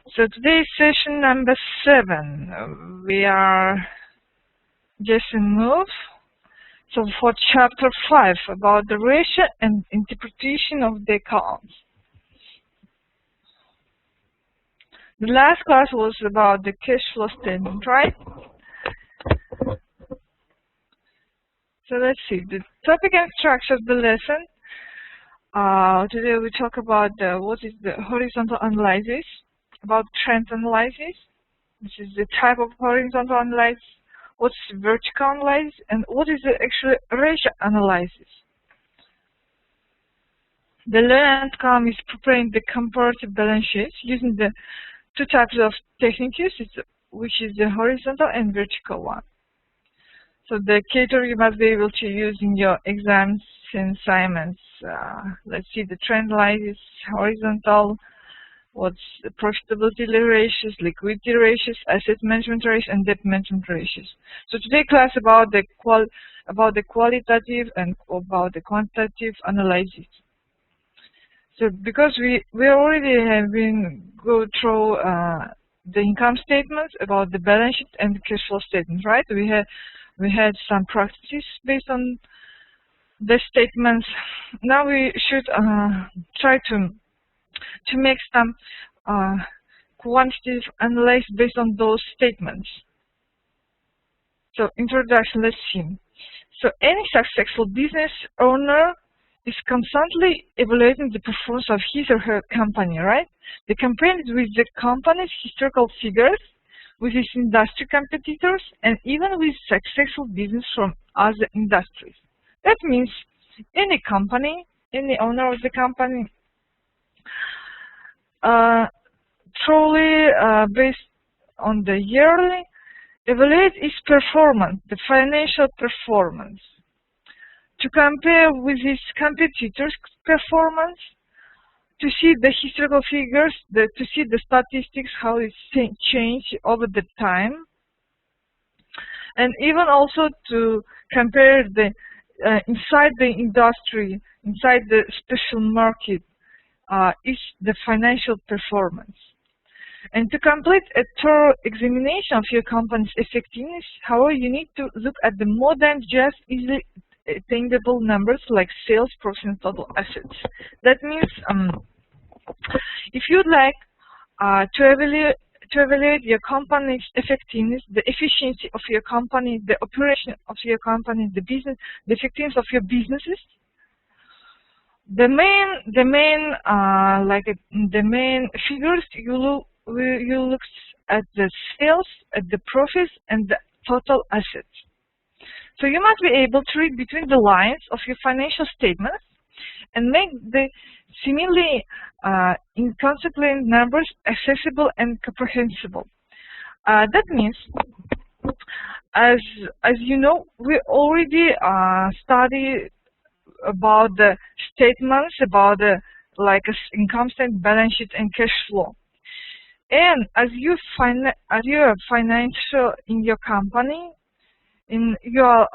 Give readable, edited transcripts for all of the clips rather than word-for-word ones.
So today is session number 7. We are just in move. So for chapter 5 about the ratio and interpretation of the accounts. The last class was about the cash flow statement, right? So let's see, the topic and structure of the lesson. Today we talk about what is the horizontal analysis, about trend analysis, which is the type of horizontal analysis, what's vertical analysis, and what is the actual ratio analysis. The learned outcome is preparing the comparative balance sheets using the two types of techniques, which is the horizontal and vertical one. So the category you must be able to use in your exams and assignments. Let's see, the trend analysis, horizontal, what's the profitability ratios, liquidity ratios, asset management ratios, and debt management ratios. So today class about the qualitative and about the quantitative analysis. So because we already have been go through the income statements, about the balance sheet and the cash flow statement, right? We had some practices based on the statements. Now we should try to make some quantitative analysis based on those statements. So introduction, let's see. So any successful business owner is constantly evaluating the performance of his or her company, right? They compare it with the company's historical figures, with its industry competitors, and even with successful business from other industries. That means any company, any owner of the company, truly based on the yearly, evaluate its performance, the financial performance, to compare with its competitors' performance, to see the historical figures, to see the statistics, how it's changed over the time, and even also to compare the inside the industry, inside the special market, is the financial performance. And to complete a thorough examination of your company's effectiveness, however, you need to look at the more than just easily attainable numbers like sales, profit, and total assets. That means if you'd like to evaluate your company's effectiveness, the efficiency of your company, the operation of your company, the business, the effectiveness of your businesses, the main figures you look at the sales, at the profits, and the total assets. So you must be able to read between the lines of your financial statements and make the seemingly inconsequent numbers accessible and comprehensible. That means, as you know, we already studied about the statements, about the income statement, balance sheet, and cash flow. And as you are financial in your company, you are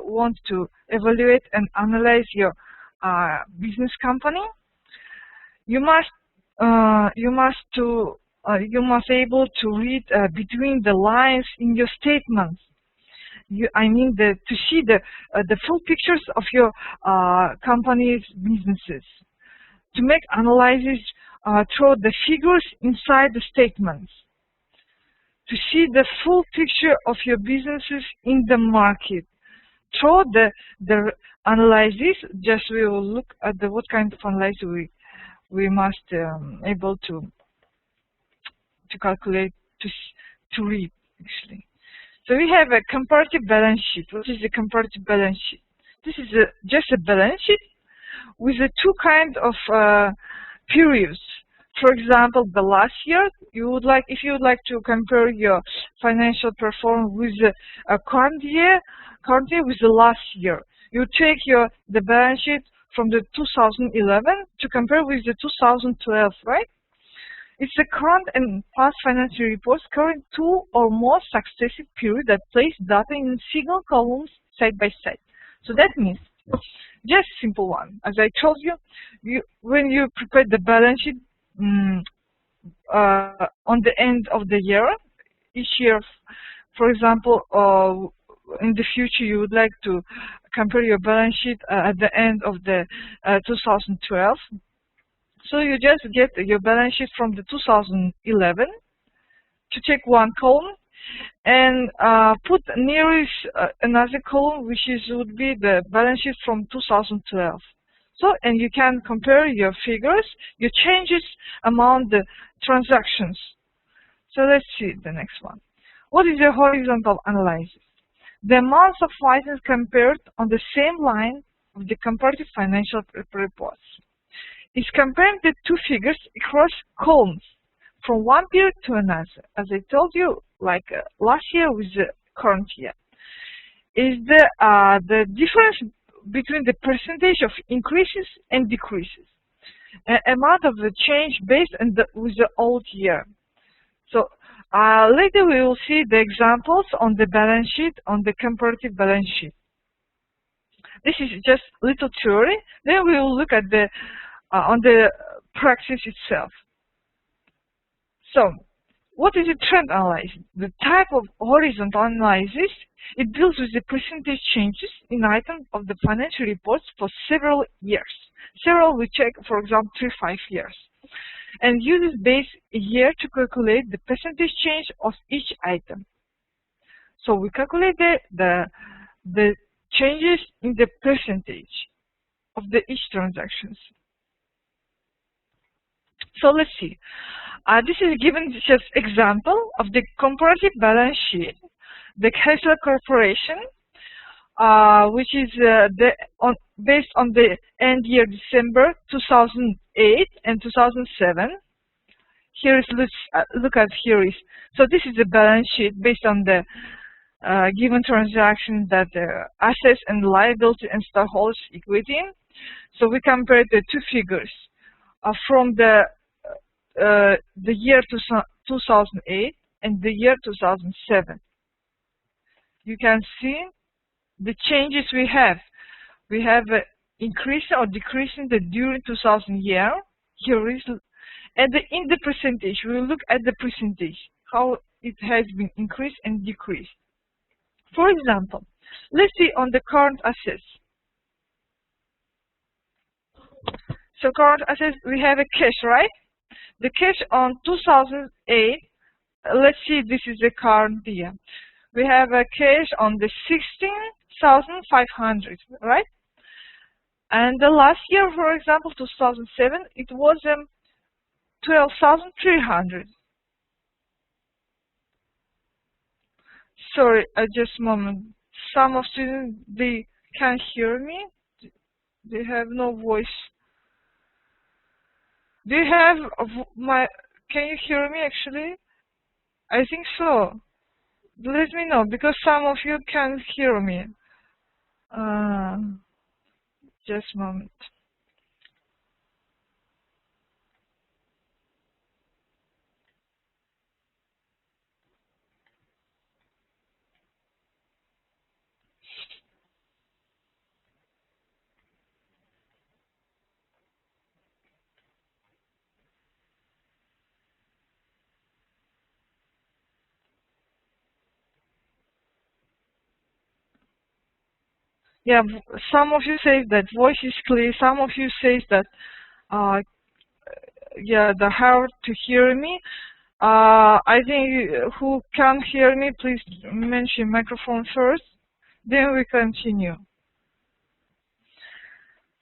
want to evaluate and analyze your business company, you must able to read between the lines in your statements. To see the full pictures of your company's businesses, to make analysis through the figures inside the statements, to see the full picture of your businesses in the market. Through the analysis, just we will look at what kind of analysis we must able to calculate, to read actually. So we have a comparative balance sheet. What is a comparative balance sheet? This is just a balance sheet with two kinds of periods. For example, the last year, if you would like to compare your financial performance with a current year with the last year, you take the balance sheet from the 2011 to compare with the 2012, right? It's the current and past financial reports covering two or more successive periods that place data in single columns side by side. So that means, just simple one. As I told you, when you prepare the balance sheet, on the end of the year. Each year, for example, in the future, you would like to compare your balance sheet at the end of the 2012. So you just get your balance sheet from the 2011 to take one column and put nearest another column, which would be the balance sheet from 2012. So, and you can compare your figures, your changes among the transactions. So let's see the next one. What is a horizontal analysis? The amounts of items compared on the same line of the comparative financial reports. It's comparing the two figures across columns from one period to another. As I told you, like last year with the current year, is the difference between the percentage of increases and decreases, amount of the change based on with the old year. So later we will see the examples on the balance sheet, on the comparative balance sheet. This is just little theory. Then we will look at the on the practice itself. So, what is a trend analysis? The type of horizontal analysis, it deals with the percentage changes in items of the financial reports for several years. Several we check, for example, 3-5 years. And uses base year to calculate the percentage change of each item. So we calculate the changes in the percentage of each transactions. So let's see. This is given just example of the comparative balance sheet, the Kessler Corporation, which is based on the end year December 2008 and 2007. Here is look at here is so this is the balance sheet based on the given transaction that assets and liability and stockholders equity. So we compare the two figures from the year 2008 and the year 2007. You can see the changes we have. We have increase or decrease in the during 2000 year. Here is and in the percentage. We will look at the percentage, how it has been increased and decreased. For example, let's see on the current assets. So current assets, we have a cash, right? The cash on 2008, let's see, this is the current year. We have a cash on the 16,500, right? And the last year, for example, 2007, it was 12,300. Sorry, just a moment. Some of students, they can't hear me. They have no voice. Do you have can you hear me actually? I think so. Let me know, because some of you can't hear me. Just a moment. Yeah, some of you say that voice is clear. Some of you say that, yeah, the hard to hear me. I think who can't hear me, please mention microphone first. Then we continue.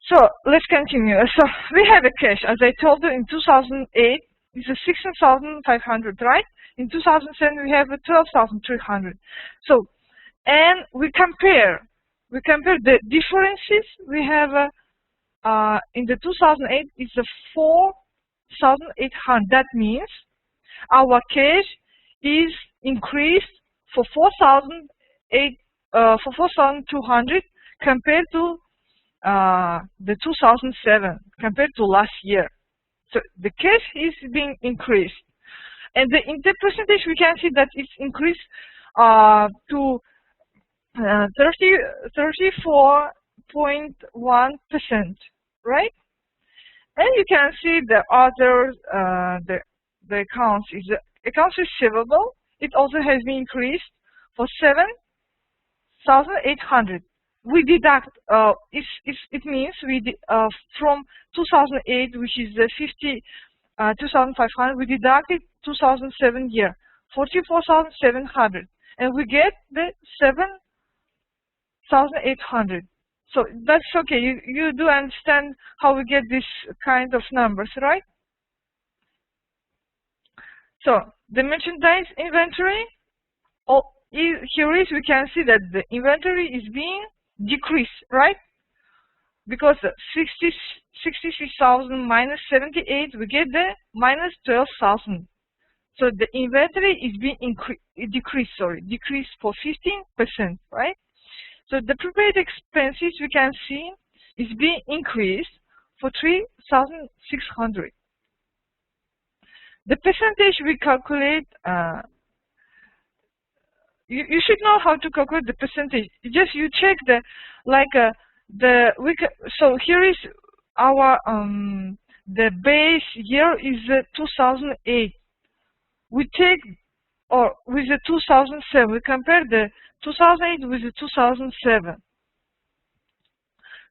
So let's continue. So we have a cash, as I told you, in 2008, it's a 16,500, right? In 2007, we have a 12,300. So, and we compare the differences. We have in the 2008, it's a 4,800. That means our cash is increased for 4,200 compared to the 2007, compared to last year. So the cash is being increased, and in the percentage we can see that it's increased to 34.1%, right? And you can see the other the accounts is the accounts receivable. It also has been increased for 7,800. We deduct, it means from 2008, which is the 2,500, we deducted 2007 year, 44,700, and we get the 7,800. So that's okay. You do understand how we get this kind of numbers, right? So the merchandise inventory, here is we can see that the inventory is being decreased, right? Because 66,000 minus 78, we get the minus 12,000. So the inventory is being decreased for 15%, right? So the prepaid expenses we can see is being increased for 3,600. The percentage we calculate, you should know how to calculate the percentage. Just you check so here is our the base year is 2008. We take, or with the 2007, we compare the 2008 with the 2007.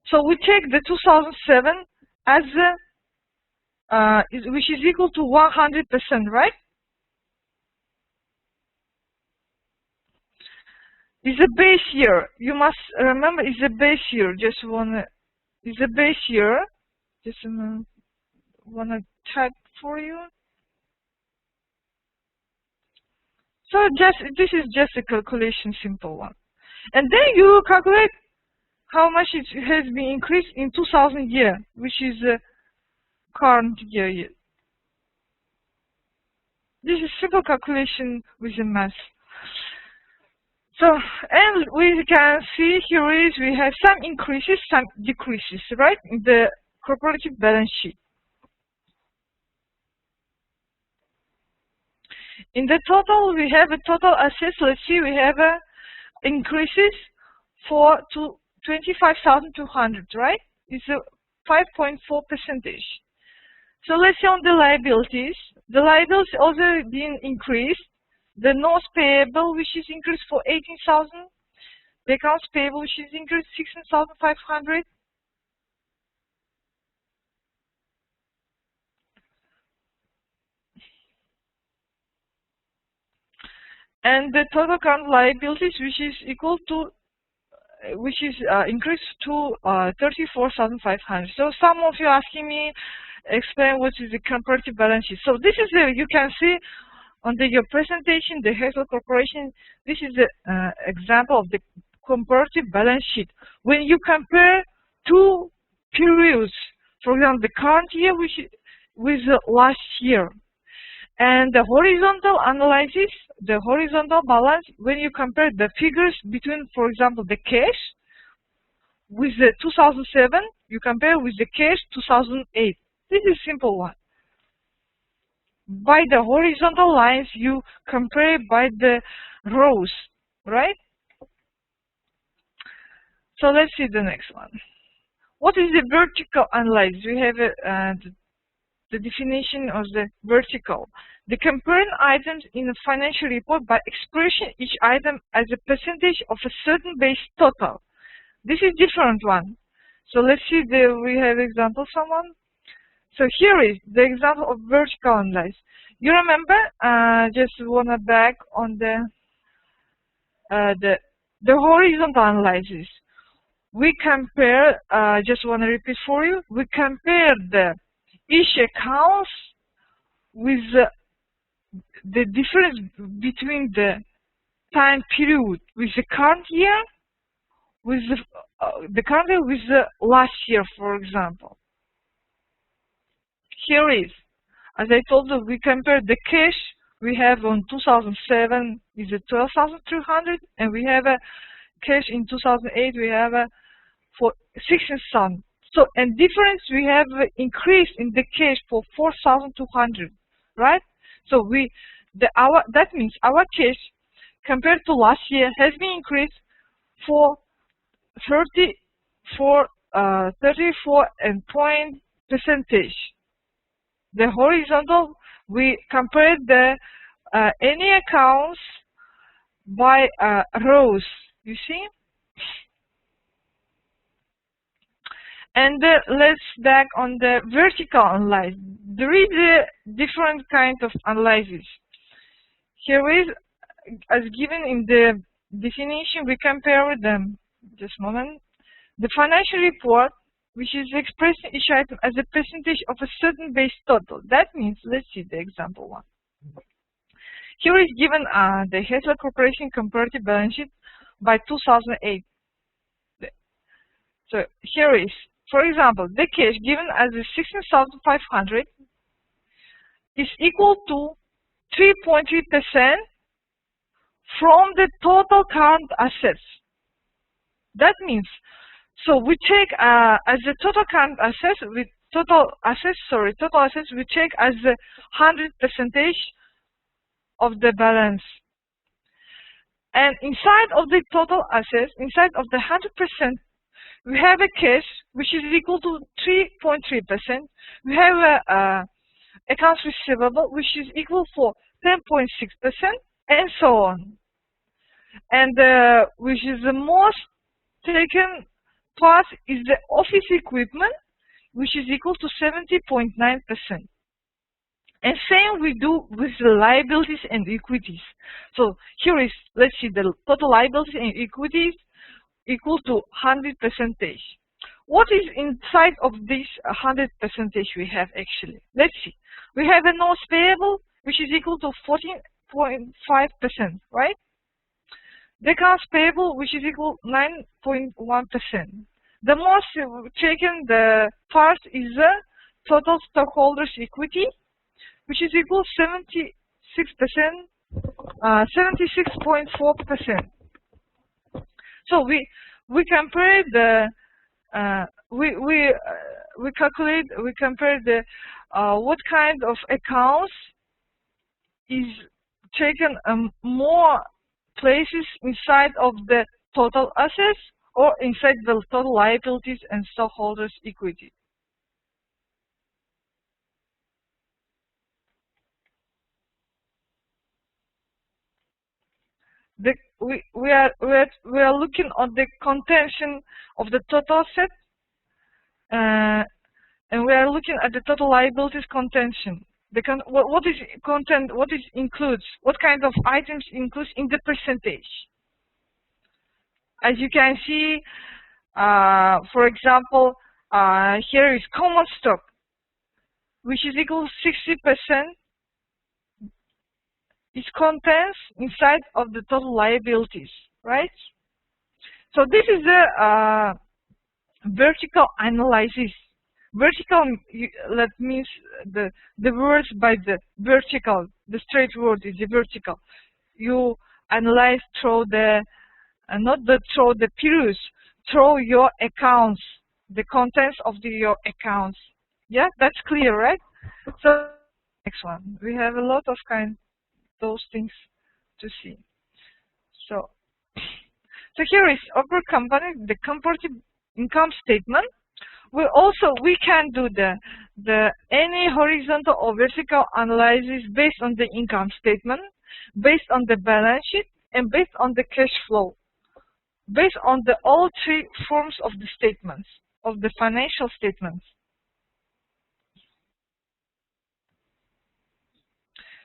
So we take the 2007 as which is equal to 100%, right? Is a base year. You must remember, is a base year. Is a base year. Just wanna type for you. So this is just a calculation, simple one, and then you calculate how much it has been increased in 2000 year, which is current year. This is simple calculation with the math. So, and we can see here is we have some increases, some decreases, right, in the corporative balance sheet. In the total, we have a total assets. Let's see, we have increases for 25,200, right? It's a 5.4%. So let's see on the liabilities. The liabilities also being increased. The notes payable, which is increased for 18,000. The accounts payable, which is increased 16,500. And the total current liabilities, which is equal to, increased to 34,500. So some of you asking me, explain what is the comparative balance sheet. So this is you can see under your presentation, the Hazel Corporation. This is the example of the comparative balance sheet. When you compare two periods, for example, the current year with the last year. And the horizontal analysis, the horizontal balance, when you compare the figures between, for example, the cash with the 2007, you compare with the cash 2008. This is a simple one. By the horizontal lines, you compare by the rows, right? So let's see the next one. What is the vertical analysis? We have the definition of the vertical. The comparing items in a financial report by expressing each item as a percentage of a certain base total. This is different one. So let's see, we have example someone. So here is the example of vertical analysis. You remember, just wanna back on the horizontal analysis. We compare, just wanna repeat for you, we compare each accounts with the difference between the time period with the current year, with the current year with the last year, for example. Here is, as I told you, we compare the cash we have on 2007 is 12,300, and we have a cash in 2008 we have for 16,000. So, and difference we have increased in the cash for 4,200, right? So that means our cash compared to last year has been increased for 34 and point percentage. The horizontal We compare the any accounts by rows, you see. And let's back on the vertical analysis. There is a different kind of analysis. Here is, as given in the definition, we compare them. Just a moment. The financial report, which is expressing each item as a percentage of a certain base total. That means, let's see the example one. Here is given the Hessler Corporation comparative balance sheet by 2008. So here is, for example, the cash given as a 16,500 is equal to 3.3% from the total current assets. That means, so we take as the total current assets with total assets we take as the 100% of the balance. And inside of the total assets, inside of the 100%, we have a cash which is equal to 3.3%. We have a accounts receivable which is equal for 10.6%, and so on. And which is the most taken part is the office equipment, which is equal to 70.9%. And same we do with the liabilities and equities. So here is, let's see, the total liabilities and equities equal to 100%. What is inside of this 100% we have actually? Let's see. We have a notes payable which is equal to 14.5%, right? The accounts payable which is equal to 9.1%. The most taken the part is the total stockholders equity, which is equal to 76.4%. So we compare the we compare the what kind of accounts is taken more places inside of the total assets or inside the total liabilities and stockholders equity. We are looking at the contention of the total asset, and we are looking at the total liabilities contention. What is content? What is includes? What kind of items includes in the percentage? As you can see, for example, here is common stock, which is equal to 60%. It contains inside of the total liabilities, right? So this is the vertical analysis. Vertical, that means the words by the vertical, the straight word is the vertical. You analyze through the, not through the periods, through your accounts, the contents of your accounts. Yeah, that's clear, right? So next one, we have a lot of those things to see. So here is our company, the comparative income statement. We can do the any horizontal or vertical analysis based on the income statement, based on the balance sheet, and based on the cash flow, based on the all three forms of the statements, of the financial statements.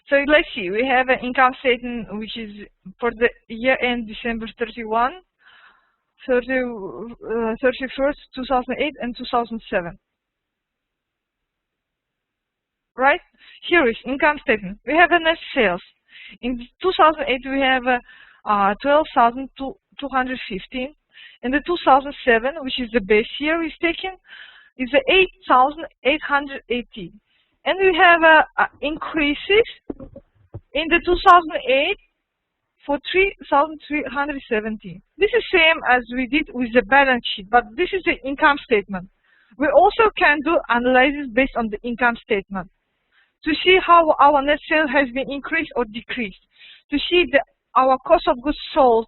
So let's see, we have an income statement which is for the year end December 31, 31st, 2008 and 2007. Right? Here is income statement. We have a net sales. In 2008 we have 12,215. In the 2007, which is the base year is taken, is 8,880. And we have increases in the 2008 for 3,370. This is same as we did with the balance sheet, but this is the income statement. We also can do analysis based on the income statement to see how our net sales has been increased or decreased, to see our cost of goods sold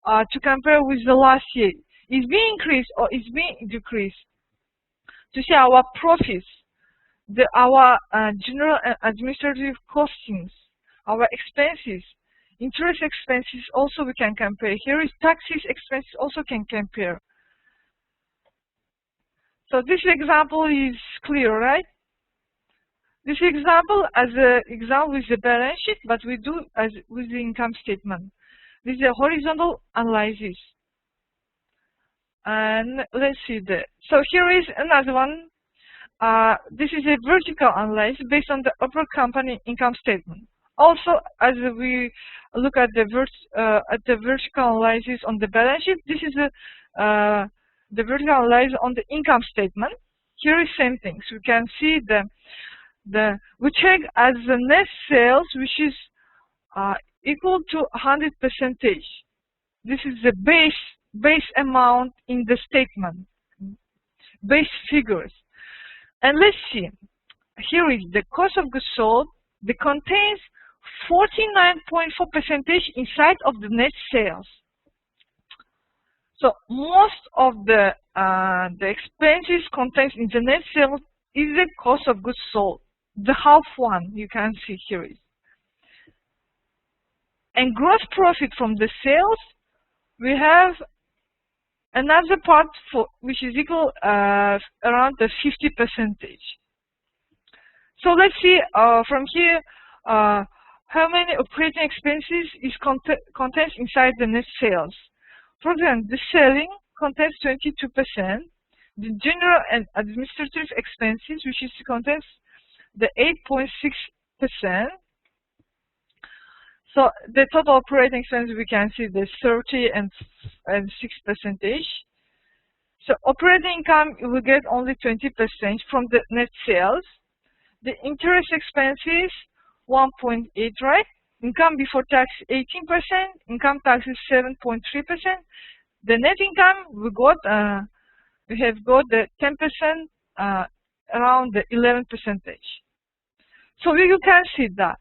to compare with the last year. Is being increased or is being decreased? To see our profits, our general and administrative costings, our expenses, interest expenses also we can compare. Here is taxes expenses also can compare. So this example is clear, right? This example as an example with the balance sheet, but we do as with the income statement. This is a horizontal analysis. And let's see that. So here is another one. This is a vertical analysis based on the upper company income statement. Also, as we look at the vertical analysis on the balance sheet, this is the vertical analysis on the income statement. Here is same thing. So we can see we check as the net sales, which is equal to 100%. This is the base amount in the statement, base figures. And let's see. Here is the cost of goods sold. That contains 49.4% inside of the net sales. So most of the expenses contained in the net sales is the cost of goods sold. The half one you can see here is. And gross profit from the sales, we have another part which is equal around the 50%. So let's see from here how many operating expenses is contains inside the net sales. For example, the selling contains 22%, the general and administrative expenses, which is contains the 8.6%. So the total operating expenses we can see the 30 and 6%. So operating income will get only 20% from the net sales. The interest expenses 1.8, right? Income before tax 18%. Income tax is 7.3%. The net income we have got the 10% around the 11%. So you can see that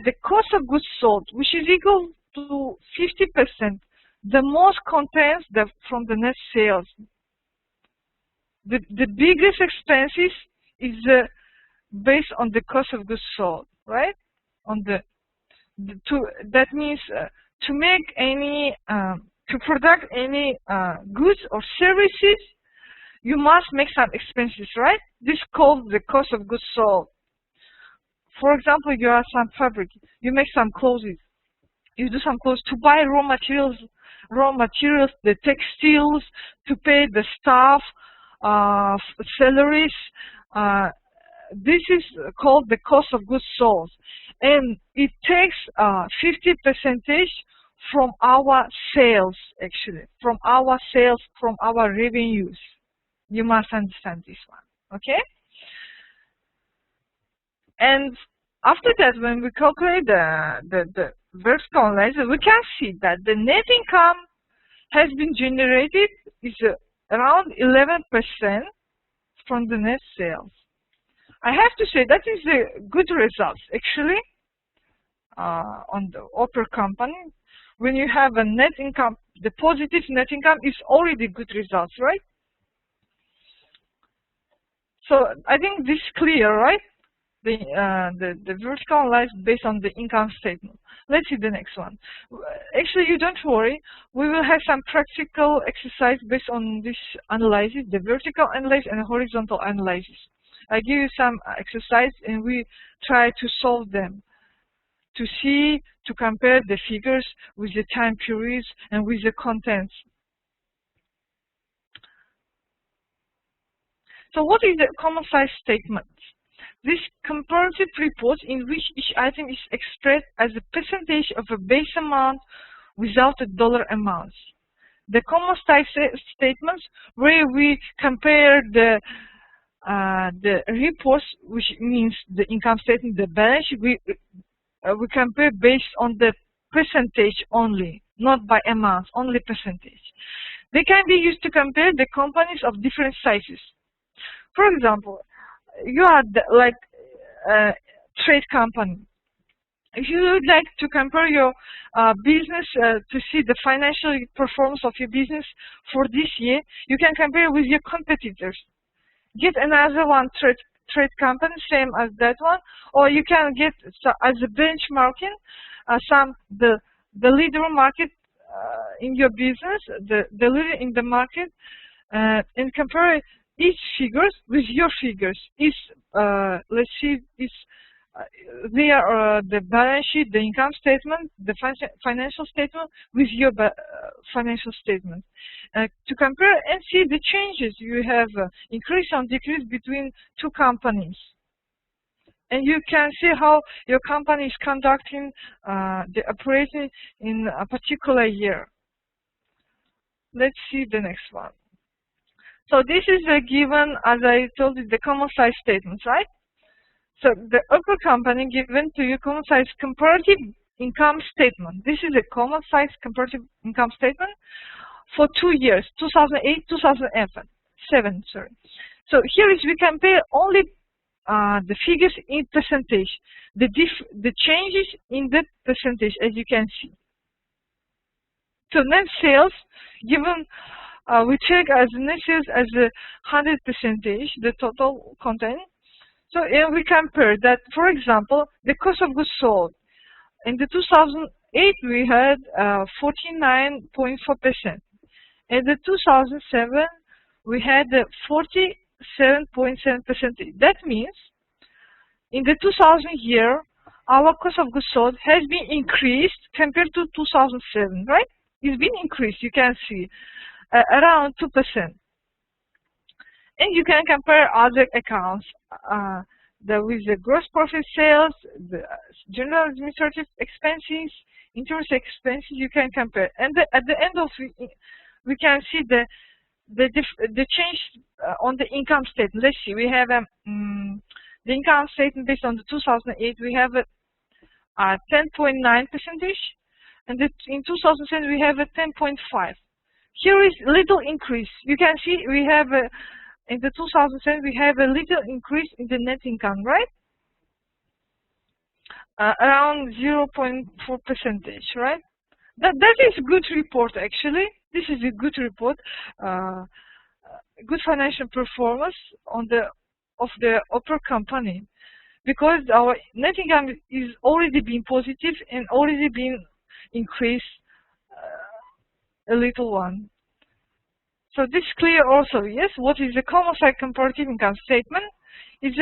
the cost of goods sold, which is equal to 50%, the most contains from the net sales. The biggest expenses is based on the cost of goods sold, right? That means to make any to produce any goods or services, you must make some expenses, right? This is called the cost of goods sold. For example, you are some fabric, you make some clothes, you do some clothes to buy raw materials, the textiles, to pay the staff, salaries. This is called the cost of goods sold, and it takes 50% from our sales, actually, from our revenues. You must understand this one, okay? And after that, when we calculate the vertical analysis, we can see that the net income has been generated is around 11% from the net sales. I have to say that is a good result, actually, on the upper company. When you have a net income, the positive net income is already good results, right? So I think this is clear, right? The vertical analysis based on the income statement. Let's see the next one. Actually, you don't worry. We will have some practical exercise based on this analysis, the vertical analysis and the horizontal analysis. I give you some exercise and we try to solve them to compare the figures with the time periods and with the contents. So what is the common size statement? This comparative report in which each item is expressed as a percentage of a base amount without a dollar amount. The common size statements where we compare the reports, which means the income statement, the balance sheet, we compare based on the percentage only, not by amount, only percentage. They can be used to compare the companies of different sizes. For example, you are like a trade company. If you would like to compare your business to see the financial performance of your business for this year, you can compare with your competitors. Get another one trade company, same as that one, or you can get as a benchmarking the leader market in your business, the leader in the market, and compare each figures with your figures. Let's see, the balance sheet, the income statement, the financial statement with your financial statement, to compare and see the changes you have increase or decrease between two companies. And you can see how your company is conducting the operation in a particular year. Let's see the next one. So this is a given, as I told you, the common size statements, right? So the upper company given to you common size comparative income statement. This is a common size comparative income statement for 2 years, 2008, 2007. Sorry. So here is we compare only the figures in percentage, the changes in the percentage, as you can see. So net sales given, we check as net sales as 100%, the total content. So and we compare that, for example, the cost of goods sold. In the 2008 we had 49.4%. In the 2007 we had 47.7%. That means in the 2000 year our cost of goods sold has been increased compared to 2007, right? It's been increased, you can see, around 2%. And you can compare other accounts with the gross profit, sales, the general administrative expenses, interest expenses. You can compare, and at the end of we can see the change on the income statement. Let's see. We have the income statement based on the 2008. We have a 10.9%, and in 2007 we have a 10.5%. Here is little increase. You can see we have in the 2007 we have a little increase in the net income, right? Around 0.4%, right? That is a good report actually. This is a good report, good financial performance of the upper company, because our net income is already been positive and already been increased a little one. So this is clear also. Yes, what is the common size comparative income statement? We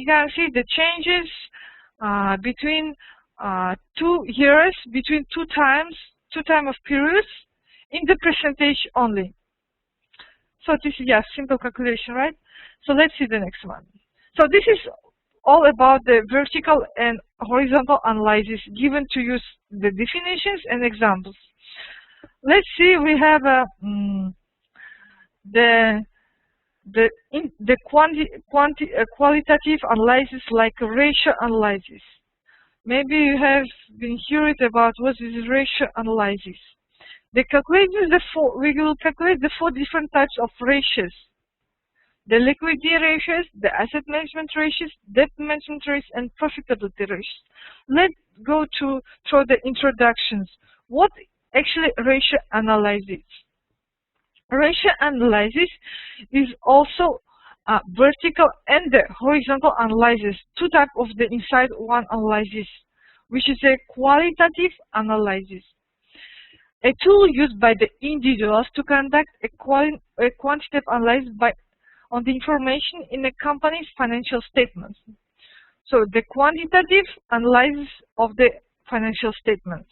can see the changes between 2 years, between two times of periods in the percentage only. So this is simple calculation, right? So let's see the next one. So this is all about the vertical and horizontal analysis given to use the definitions and examples. Let's see, we have qualitative analysis, like a ratio analysis. Maybe you have been hearing about what is ratio analysis. We will calculate the 4 different types of ratios: the liquidity ratios, the asset management ratios, debt management ratios, and profitability ratios. Let's go through the introductions. What actually ratio analysis? Ratio analysis is also vertical and the horizontal analysis, 2 types of the inside one analysis, which is a qualitative analysis, a tool used by the individuals to conduct a quantitative analysis on the information in a company's financial statements. So the quantitative analysis of the financial statements.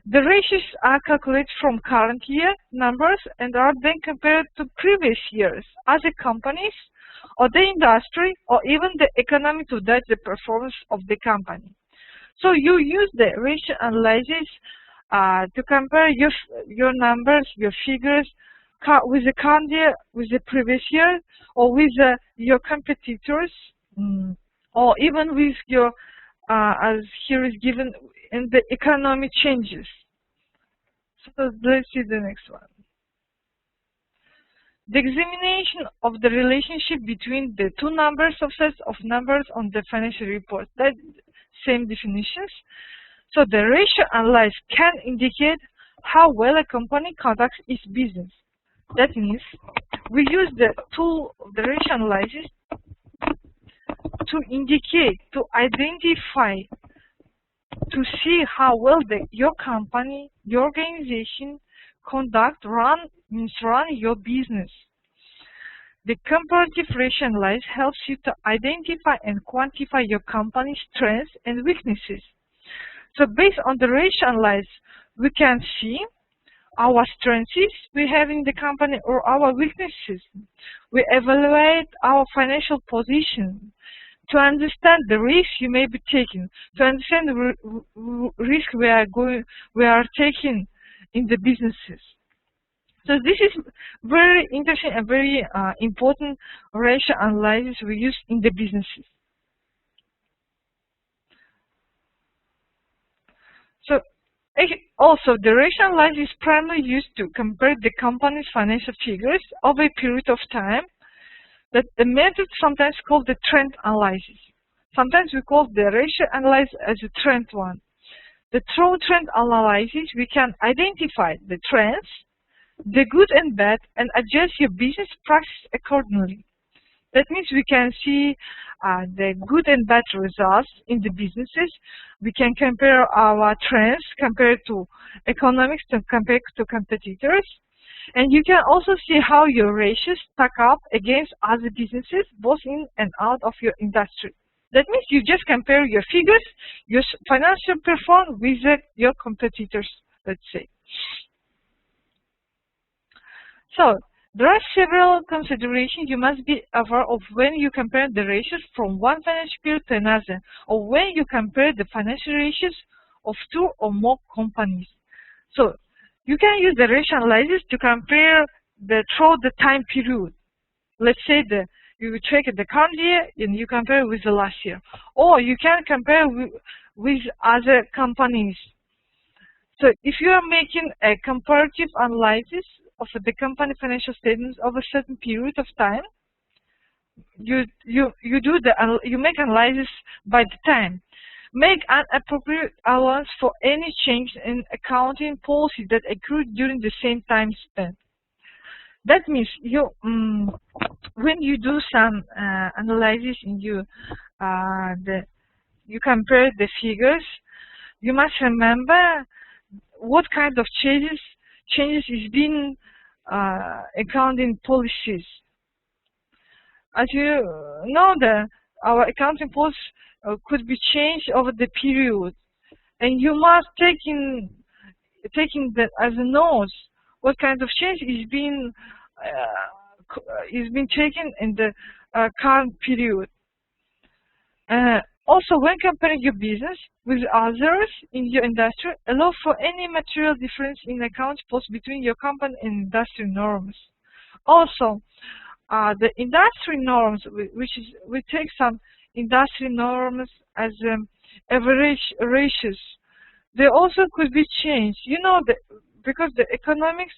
The ratios are calculated from current year numbers and are then compared to previous years, other companies, or the industry, or even the economy to judge the performance of the company. So you use the ratio analysis to compare your numbers, your figures, with the current year, with the previous year, or with your competitors, or even with your, as here is given, in the economic changes. So let's see the next one. The examination of the relationship between the 2 numbers of sets of numbers on the financial report. That same definitions. So the ratio analysis can indicate how well a company conducts its business. That means we use the tool of the ratio analysis to indicate, to identify, to see how well your company, your organization run your business. The comparative ratio analysis helps you to identify and quantify your company's strengths and weaknesses. So based on the ratio analysis, we can see our strengths we have in the company or our weaknesses. We evaluate our financial position to understand the risk you may be taking, to understand the risk we are taking in the businesses. So this is very interesting and very important ratio analysis we use in the businesses. So also the ratio analysis is primarily used to compare the company's financial figures over a period of time. That the method sometimes called the trend analysis. Sometimes we call the ratio analysis as a trend one. Through trend analysis, we can identify the trends, the good and bad, and adjust your business practice accordingly. That means we can see the good and bad results in the businesses. We can compare our trends compared to economics and compared to competitors. And you can also see how your ratios stack up against other businesses, both in and out of your industry. That means you just compare your figures, your financial performance with your competitors, let's say. So, there are several considerations you must be aware of when you compare the ratios from one financial period to another, or when you compare the financial ratios of two or more companies. So, you can use the ratio analysis to compare through the time period. Let's say you check the current year and you compare with the last year. Or you can compare with other companies. So if you are making a comparative analysis of the company financial statements over a certain period of time, you make analysis by the time. Make an appropriate allowance for any change in accounting policy that occurred during the same time span. That means when you do some analysis and you compare the figures, you must remember what kind of changes is being accounting policies. As you know, our accounting policy could be changed over the period, and you must taking that as a note what kind of change is being taken in the current period. Also, when comparing your business with others in your industry, allow for any material difference in accounting policy between your company and industry norms. Also, the industry norms, we take some industry norms as average ratios. They also could be changed. You know, because the economics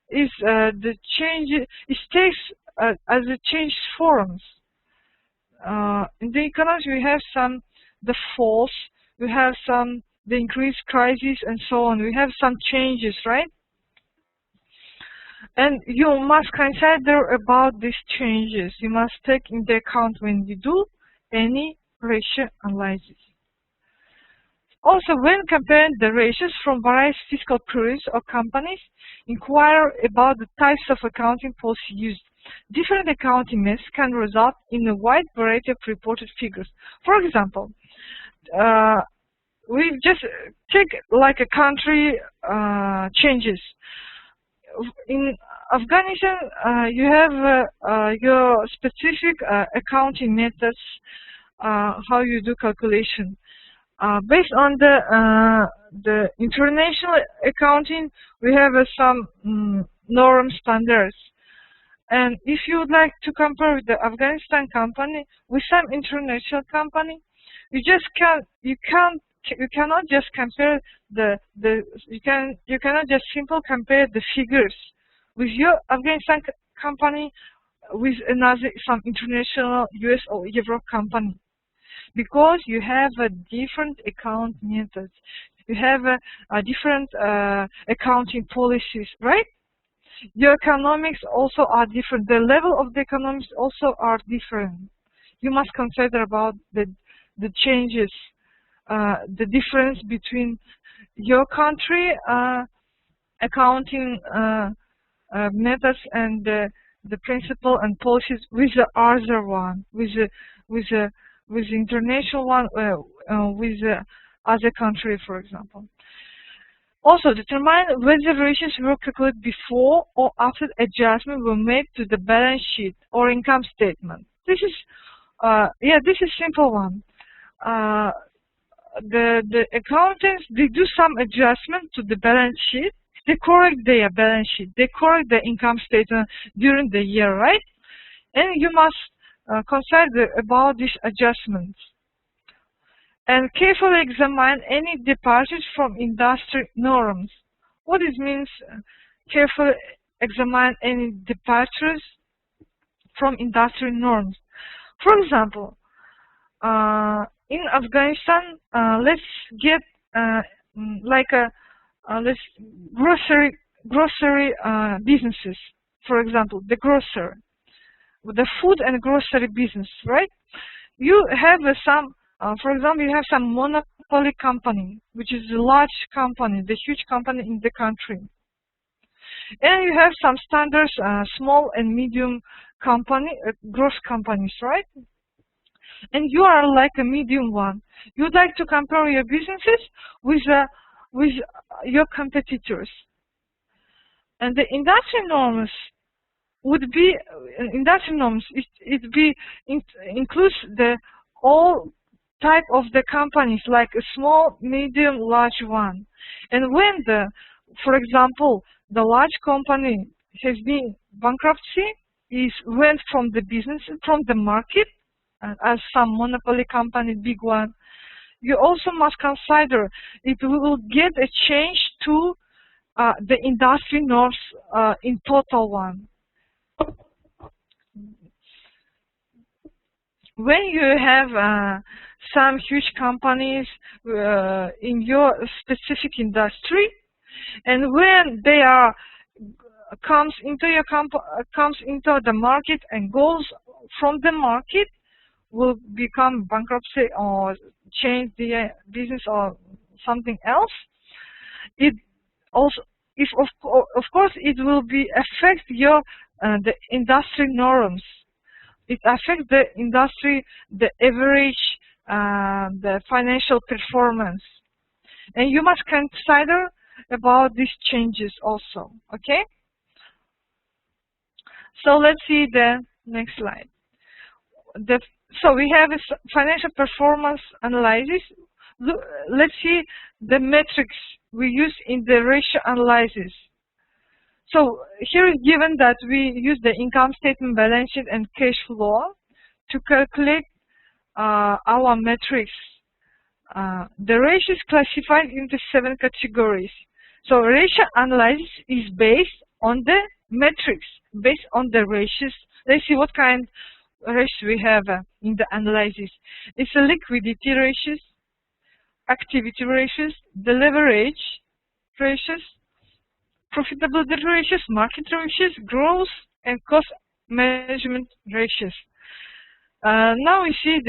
is the change. It takes as a change forms. In the economics, we have some the falls, we have some the increased crisis, and so on. We have some changes, right? And you must consider about these changes. You must take into account when you do any ratio analysis. Also, when comparing the ratios from various fiscal periods or companies, inquire about the types of accounting policy used. Different accounting methods can result in a wide variety of reported figures. For example, we just take like a country changes. In Afghanistan, you have your specific accounting methods, how you do calculation. Based on the international accounting, we have some norm standards. And if you would like to compare the Afghanistan company with some international company, you cannot just compare you cannot just simply compare the figures with your Afghanistan company with some international US or Europe company, because you have a different account methods, you have a different accounting policies, right? Your economics also are different. The level of the economics also are different. you must consider about the changes, the difference between your country accounting methods and the principle and policies with the other one, with the international one, with the other country, for example. Also, determine whether ratios were calculated before or after adjustments were made to the balance sheet or income statement. This is, this is simple one. The accountants, they do some adjustment to the balance sheet. They correct their balance sheet. They correct the income statement during the year, right? And you must consider about these adjustments. And carefully examine any departures from industry norms. What it means, carefully examine any departures from industry norms. For example, in Afghanistan, let's get like a grocery businesses. For example, the grocery, the food and grocery business, right? You have some. For example, you have some monopoly company, which is a large company, the huge company in the country. And you have some standards, small and medium company, gross companies, right? And you are like a medium one. You'd like to compare your businesses with your competitors. And the industry norms would be, includes the all type of the companies, like a small, medium, large one. And when for example, the large company has been bankruptcy, is went from the business, from the market, as some monopoly company, big one, you also must consider it will get a change to the industry norms in total one. When you have some huge companies in your specific industry, and when they comes into the market and goes from the market, will become bankruptcy or change the business or something else. It also, if of course, it will be affect your the industry norms. It affects the industry, the average, the financial performance, and you must consider about these changes also. Okay. So let's see the next slide. So we have a financial performance analysis. Let's see the metrics we use in the ratio analysis. So here is given that we use the income statement, balance sheet, and cash flow to calculate our metrics. The ratio is classified into 7 categories. So ratio analysis is based on the metrics, based on the ratios. Let's see what kind of ratios we have in the analysis. It's a liquidity ratios, activity ratios, the leverage ratios, profitability ratios, market ratios, growth, and cost management ratios. Now we see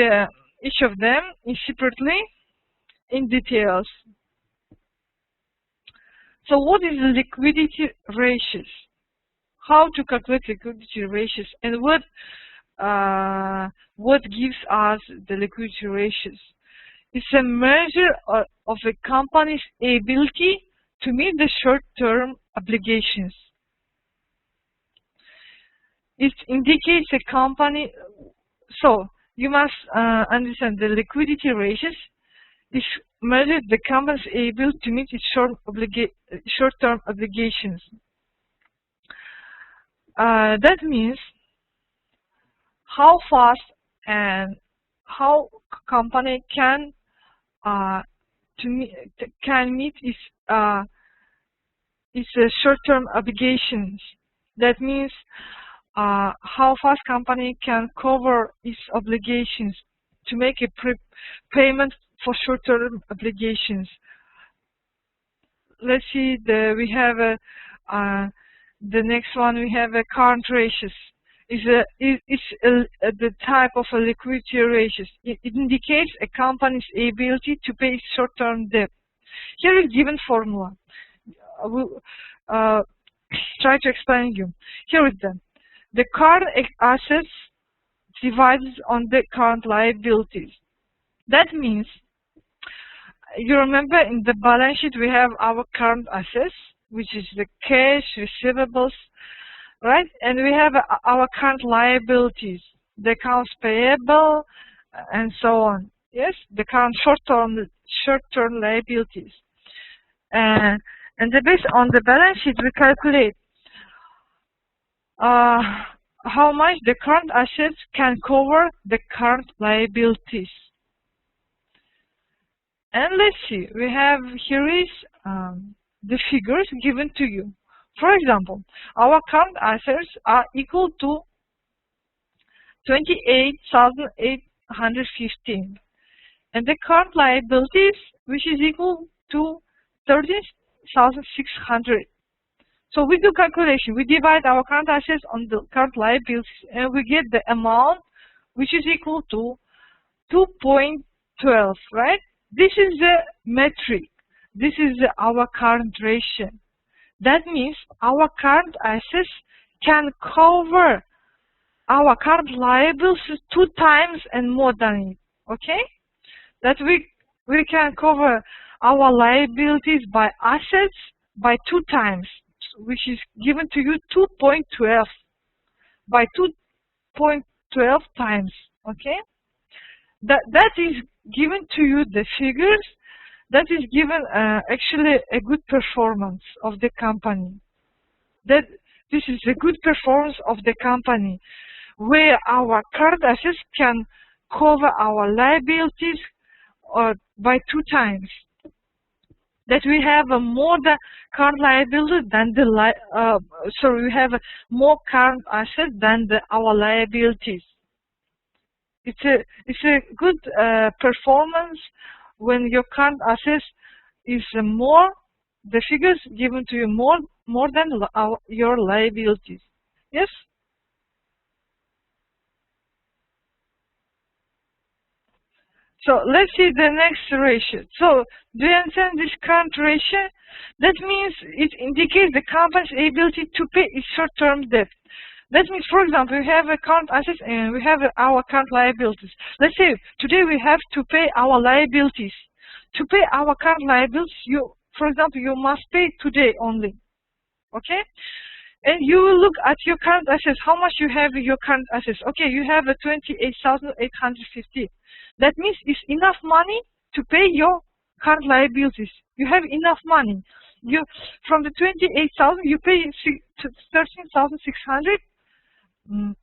each of them separately in details. So what is liquidity ratios? How to calculate liquidity ratios, and what gives us the liquidity ratios? It's a measure of a company's ability to meet the short-term obligations. It indicates a company. So you must understand the liquidity ratios is measure the company's able to meet its short-term obligations. That means how fast and how company can meet its short-term obligations. That means how fast company can cover its obligations to make a payment for short-term obligations. Let's see, we have the next one. We have current ratios. the type of a liquidity ratios. It indicates a company's ability to pay short-term debt. Here is given formula. I will try to explain you. Here is the current assets divided on the current liabilities. That means, you remember in the balance sheet we have our current assets, which is the cash, receivables, right? And we have our current liabilities, the accounts payable, and so on. Yes, the current short-term liabilities. And based on the balance sheet, we calculate how much the current assets can cover the current liabilities. And let's see, we have here is the figures given to you. For example, our current assets are equal to 28,815, and the current liabilities, which is equal to 13,600. So we do calculation. We divide our current assets on the current liabilities, and we get the amount which is equal to 2.12, right? This is the metric. This is our current ratio. That means our current assets can cover our current liabilities 2 times and more than it. Okay? That we can cover our liabilities by assets by 2 times, which is given to you 2.12 by 2.12 times. Okay? That is given to you the figures. That is given actually a good performance of the company. That this is a good performance of the company, where our current assets can cover our liabilities by 2 times. That we have a more than current liability than the we have a more current asset than our liabilities. It's a good performance when your current assets is more, the figures given to you more than your liabilities. Yes. So let's see the next ratio. So do you understand this current ratio? That means it indicates the company's ability to pay its short-term debt. That means, for example, we have a current assets and we have our current liabilities. Let's say today we have to pay our liabilities. To pay our current liabilities, for example, you must pay today only. Okay? And you will look at your current assets, how much you have in your current assets. Okay, you have a 28,850. That means it's enough money to pay your current liabilities. You have enough money. From the 28,000, you pay 13,600. And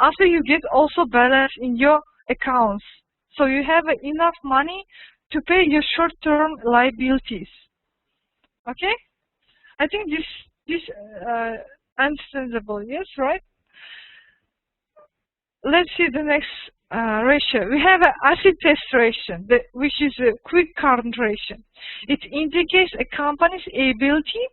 after you get also balance in your accounts. So you have enough money to pay your short-term liabilities. Okay? I think this understandable, yes, right? Let's see the next ratio. We have an acid test ratio, which is a quick current ratio. It indicates a company's ability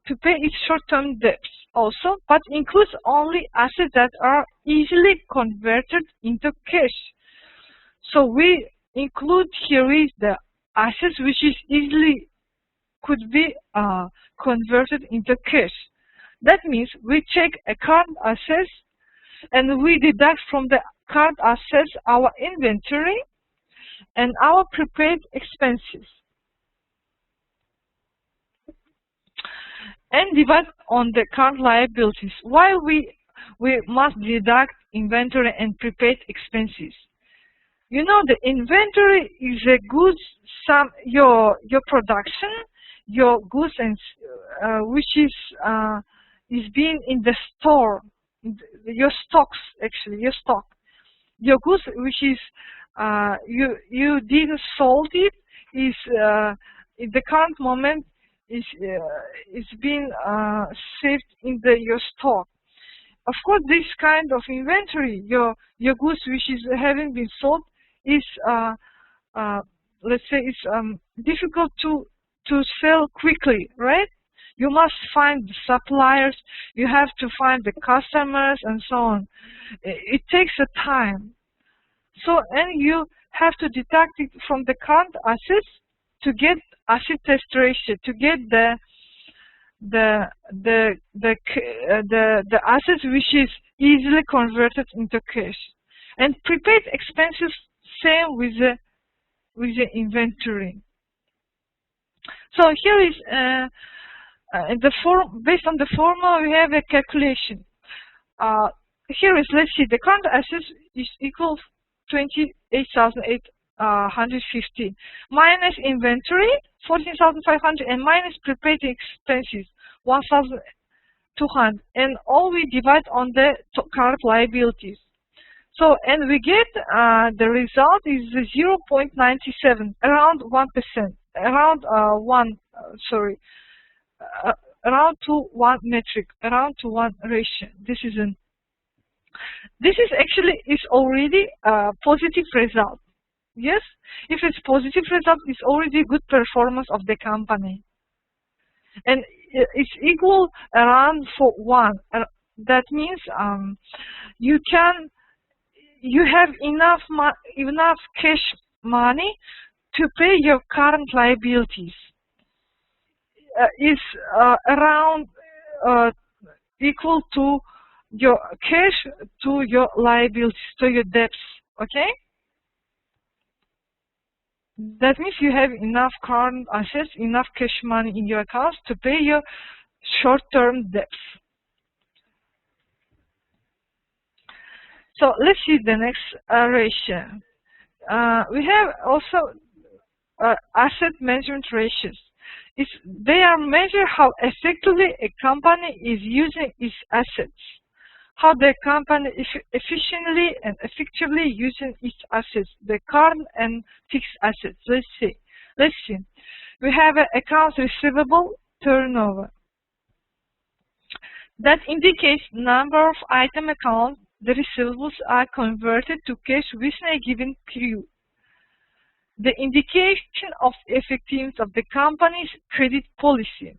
to pay its short-term debts also, but includes only assets that are easily converted into cash. So we include here is the assets which is easily could be converted into cash. That means we check a current assets and we deduct from the current assets our inventory and our prepaid expenses, and divide on the current liabilities. While we must deduct inventory and prepaid expenses. You know, the inventory is a goods, your production, your goods, and which is being in the store, your stocks actually, your stock, your goods which is you didn't sold it is in the current moment is being saved in your stock. Of course, this kind of inventory, your goods which is having been sold, is let's say it's difficult to sell quickly, right? You must find the suppliers, you have to find the customers, and so on. It takes a time. So, and you have to deduct it from the current assets to get asset test ratio, to get the assets which is easily converted into cash. And prepaid expenses, same with the inventory. So here is based on the formula, we have a calculation. Here is, let's see, the current assets is equal 28,850 minus inventory 14,500 and minus prepaid expenses 1,200, and all we divide on the current liabilities. So, and we get the result is 0.97, around 1%, around around to 1 metric, around to 1 ratio. This is actually already a positive result. Yes, if it's positive result, it's already good performance of the company, and it's equal around for 1. That means you have enough cash money to pay your current liabilities. Is around equal to your cash to your liabilities, to your debts. Okay, that means you have enough current assets, enough cash money in your accounts to pay your short-term debts. So let's see the next ratio. We have also asset management ratios. They are measure how effectively a company is using its assets, how the company is efficiently and effectively using its assets, the current and fixed assets. Let's see. We have an accounts receivable turnover. That indicates number of item accounts the receivables are converted to cash within a given period. The indication of effectiveness of the company's credit policy.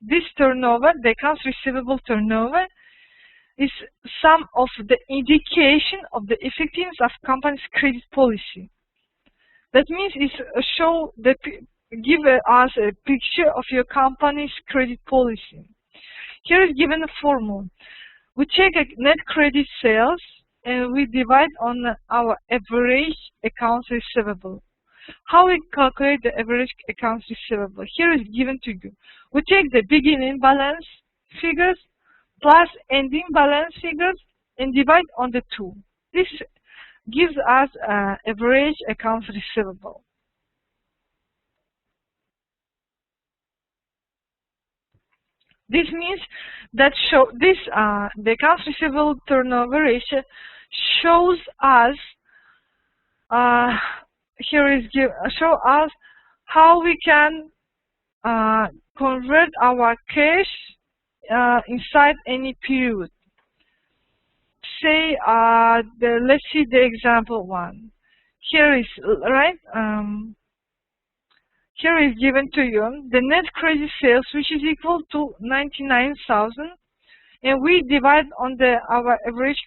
This turnover, the accounts receivable turnover, is some of the indication of the effectiveness of company's credit policy. That means it give us a picture of your company's credit policy. Here is given a formula. We check net credit sales and we divide on our average accounts receivable. How we calculate the average accounts receivable? Here is given to you. We take the beginning balance figures plus ending balance figures and divide on the 2. This gives us average accounts receivable. This means that the accounts receivable turnover ratio shows us show us how we can convert our cash inside any period. Say let's see the example 1. Here is right. Here is given to you the net credit sales, which is equal to 99,000, and we divide on our average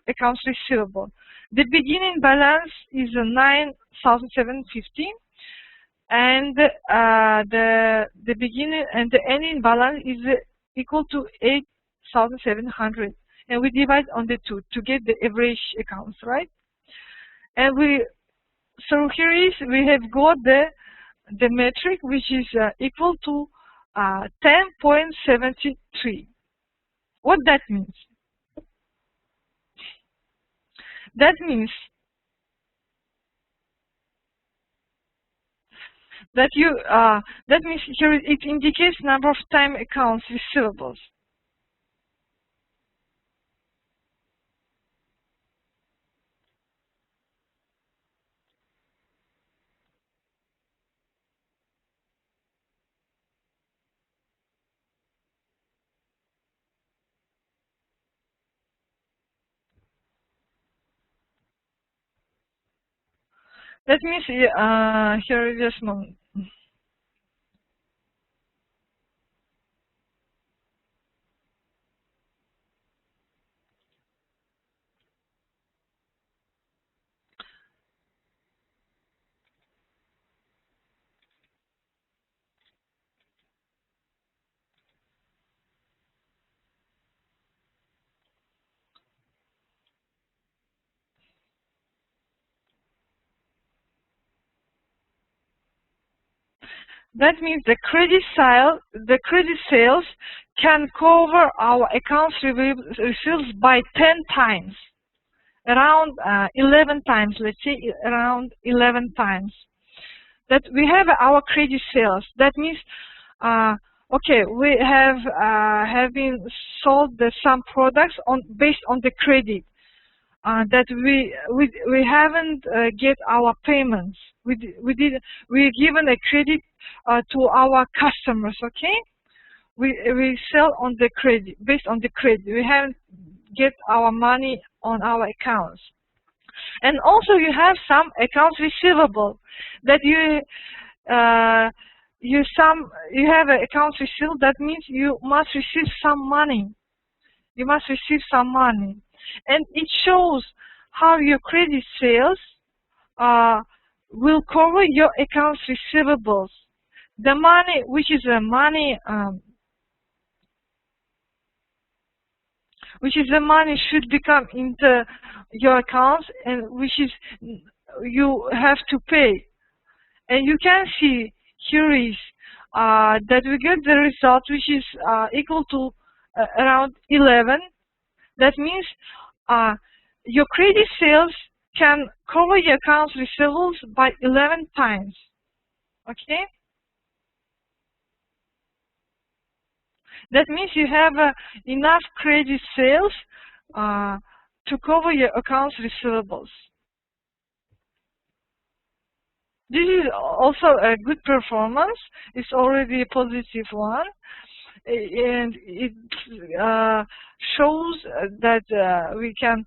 accounts receivable. The beginning balance is 9,750, and the beginning and the ending balance is equal to 8,700, and we divide on the 2 to get the average accounts, right? And we we have got the metric, which is equal to 10.73. What that means? That means that here it indicates number of time accounts receivables. That means here is just moment. That means the credit sales can cover our accounts receivables by 10 times, around 11 times, let's say around 11 times. That we have our credit sales. That means, okay, we have having sold some products based on the credit. That we haven't get our payments. We given a credit to our customers. Okay, we sell on the credit, based on the credit. We haven't get our money on our accounts. And also you have some accounts receivable that you have an accounts receivable. That means you must receive some money. You must receive some money. And it shows how your credit sales will cover your accounts receivables. The money, which is the money, should become into your accounts, and which is you have to pay. And you can see here is that we get the result, which is equal to around 11. That means your credit sales can cover your accounts receivables by 11 times. Okay? That means you have enough credit sales to cover your accounts receivables. This is also a good performance. It's already a positive one. And it shows that we can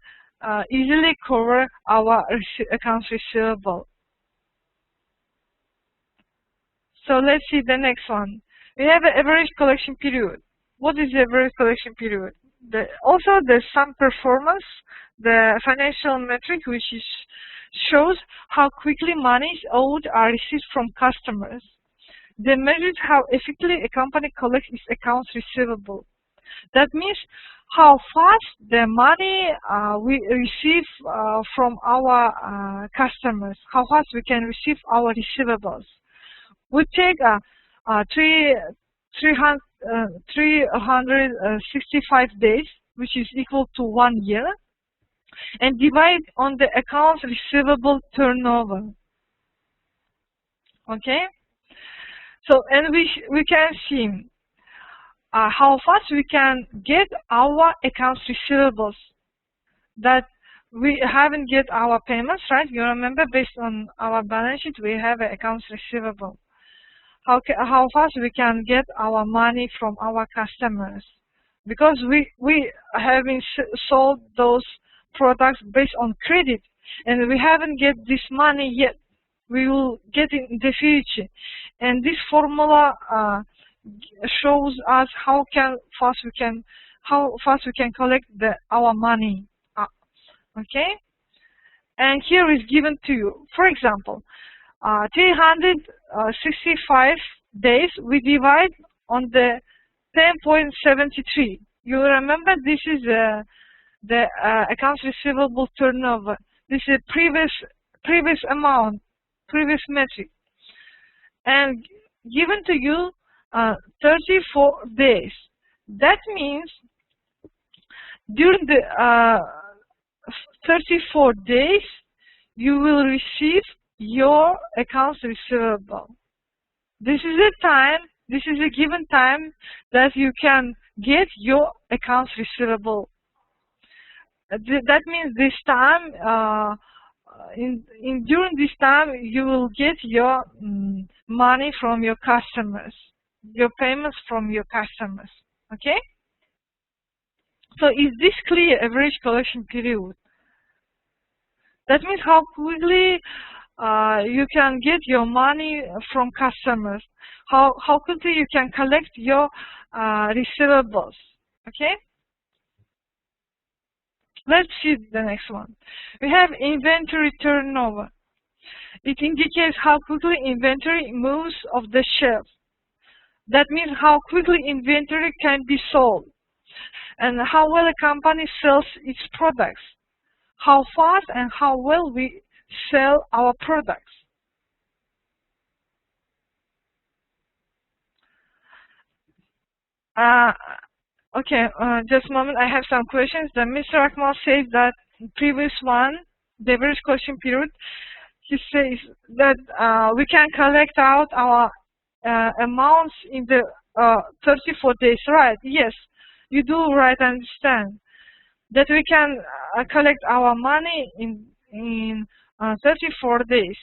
easily cover our accounts receivable. So let's see the next one. We have an average collection period. What is the average collection period? Also, there's some performance, the financial metric, which shows how quickly monies owed are received from customers. They measure how effectively a company collects its accounts receivable. That means how fast the money we receive from our customers, how fast we can receive our receivables. We take 365 days, which is equal to 1 year, and divide on the accounts receivable turnover. Okay? So, and we can see how fast we can get our accounts receivables. That we haven't get our payments, right? You remember, based on our balance sheet, we have an accounts receivable. How fast we can get our money from our customers, because we haven't sold those products based on credit, and we haven't get this money yet. We will get it in the future, and this formula shows us how fast we can collect our money. Okay, and here is given to you. For example, 365 days we divide on the 10.73. You remember, this is the accounts receivable turnover. This is previous amount, previous metric, and given to you 34 days. That means during the 34 days you will receive your accounts receivable. This is a time, this is a given time that you can get your accounts receivable. That means this time, during this time, you will get your money from your customers, your payments from your customers. Okay? So is this clear, average collection period? That means how quickly you can get your money from customers, how quickly you can collect your receivables. Okay? Let's see the next one. We have inventory turnover. It indicates how quickly inventory moves off the shelf. That means how quickly inventory can be sold, and how well a company sells its products, how fast and how well we sell our products. Uh, okay, just a moment. I have some questions. The Mr. Akmal says that previous one, the average collection period, he says that we can collect out our amounts in the 34 days, right? Yes, you do right, understand that we can collect our money in 34 days.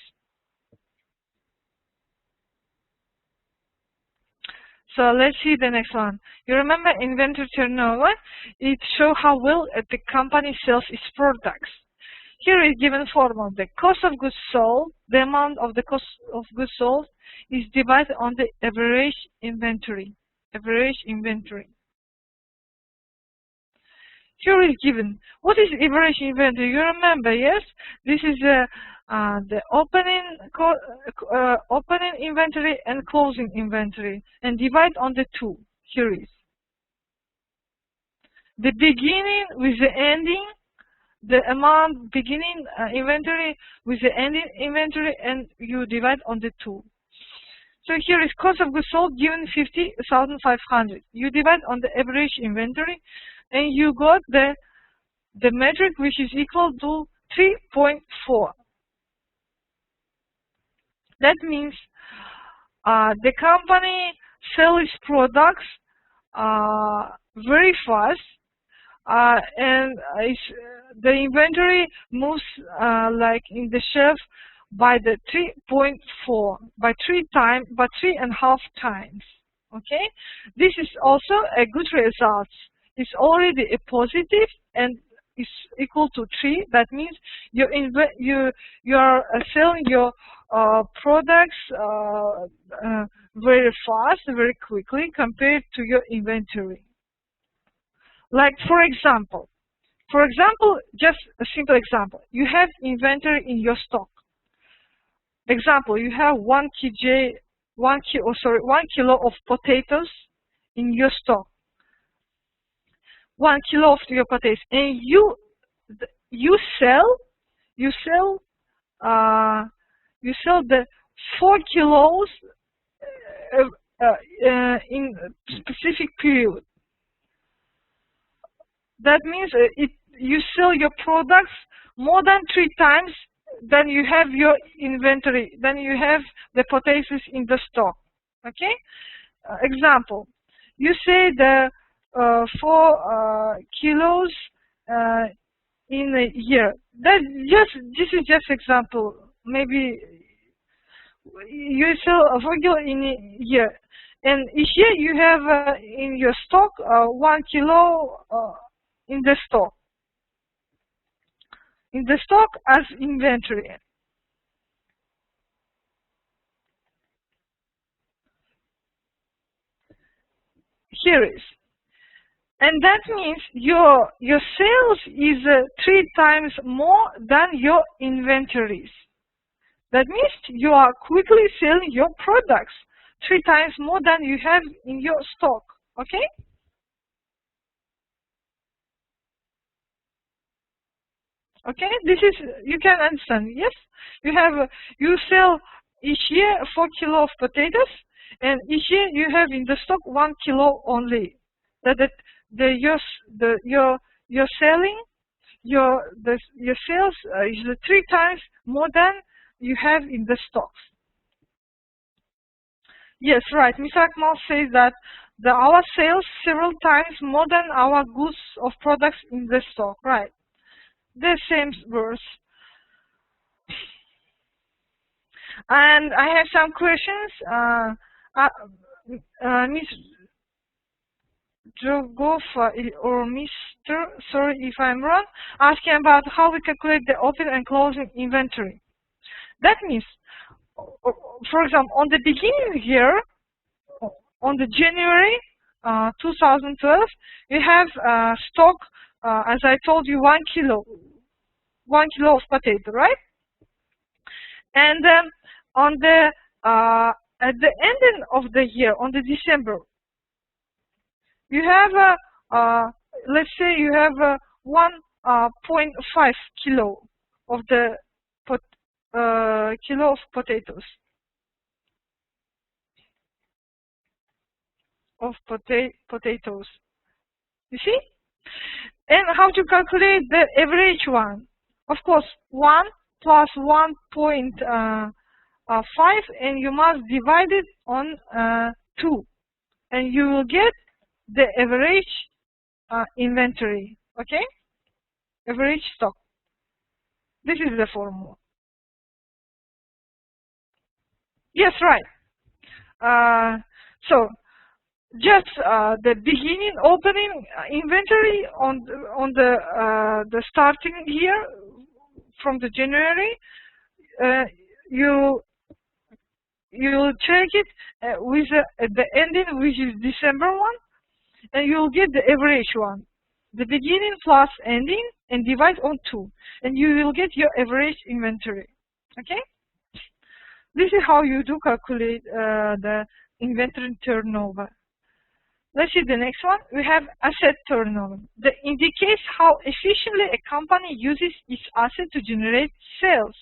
So let's see the next one. You remember inventory turnover? It shows how well the company sells its products. Here is given formula. The cost of goods sold, the amount of the cost of goods sold is divided on the average inventory. Average inventory. Here is given. What is average inventory? You remember, yes? This is the opening inventory and closing inventory, and divide on the two. Here is the beginning with the ending, the amount beginning inventory with the ending inventory, and you divide on the two. So here is cost of goods sold given 50,500. You divide on the average inventory, and you got the metric which is equal to 3.4. That means the company sells products very fast, and the inventory moves like in the shelf by the 3.4, by 3.5 times. Okay, this is also a good result. It's already a positive and is equal to 3. That means you are selling your products very fast, very quickly compared to your inventory. Like for example, just a simple example. You have inventory in your stock. Example, you have 1 kilo of potatoes in your stock. 1 kilo of your potatoes, and you sell the 4 kilos in specific period. That means you sell your products more than 3 times than you have your inventory, then you have the potatoes in the stock. Okay? Example, you say the 4 kilos in a year. This is just example. Maybe you sell 4 kilos in a year, and each year you have in your stock 1 kilo in the stock. In the stock as inventory. Here is. And that means your sales is 3 times more than your inventories. That means you are quickly selling your products 3 times more than you have in your stock. Okay? Okay, this is, you can understand. Yes, you sell each year 4 kilo of potatoes, and each year you have in the stock 1 kilo only. Your sales is 3 times more than you have in the stocks. Yes, right. Mr. Akmal says that our sales several times more than our goods of products in the stock. Right. The same verse. And I have some questions. Ms. Jogov or Mr. Sorry if I'm wrong, asking about how we calculate the open and closing inventory. That means, for example, on the beginning year, on the January 2012, you have stock, as I told you, 1 kilo of potato, right? And then on the at the end of the year, on the December, you have let's say you have 1.5 kilo of the kilo of potatoes. of potatoes. You see? And how to calculate the average one? Of course, 1 plus 1.5, and you must divide it on 2, and you will get the average inventory. Okay? Average stock. This is the formula. Yes, right. So just the beginning opening inventory on the starting year from the January, you check it with the ending, which is December one, and you'll get the average one, the beginning plus ending, and divide on 2, and you will get your average inventory. Okay, this is how you do calculate the inventory turnover. Let's see the next one. We have asset turnover. That indicates how efficiently a company uses its asset to generate sales.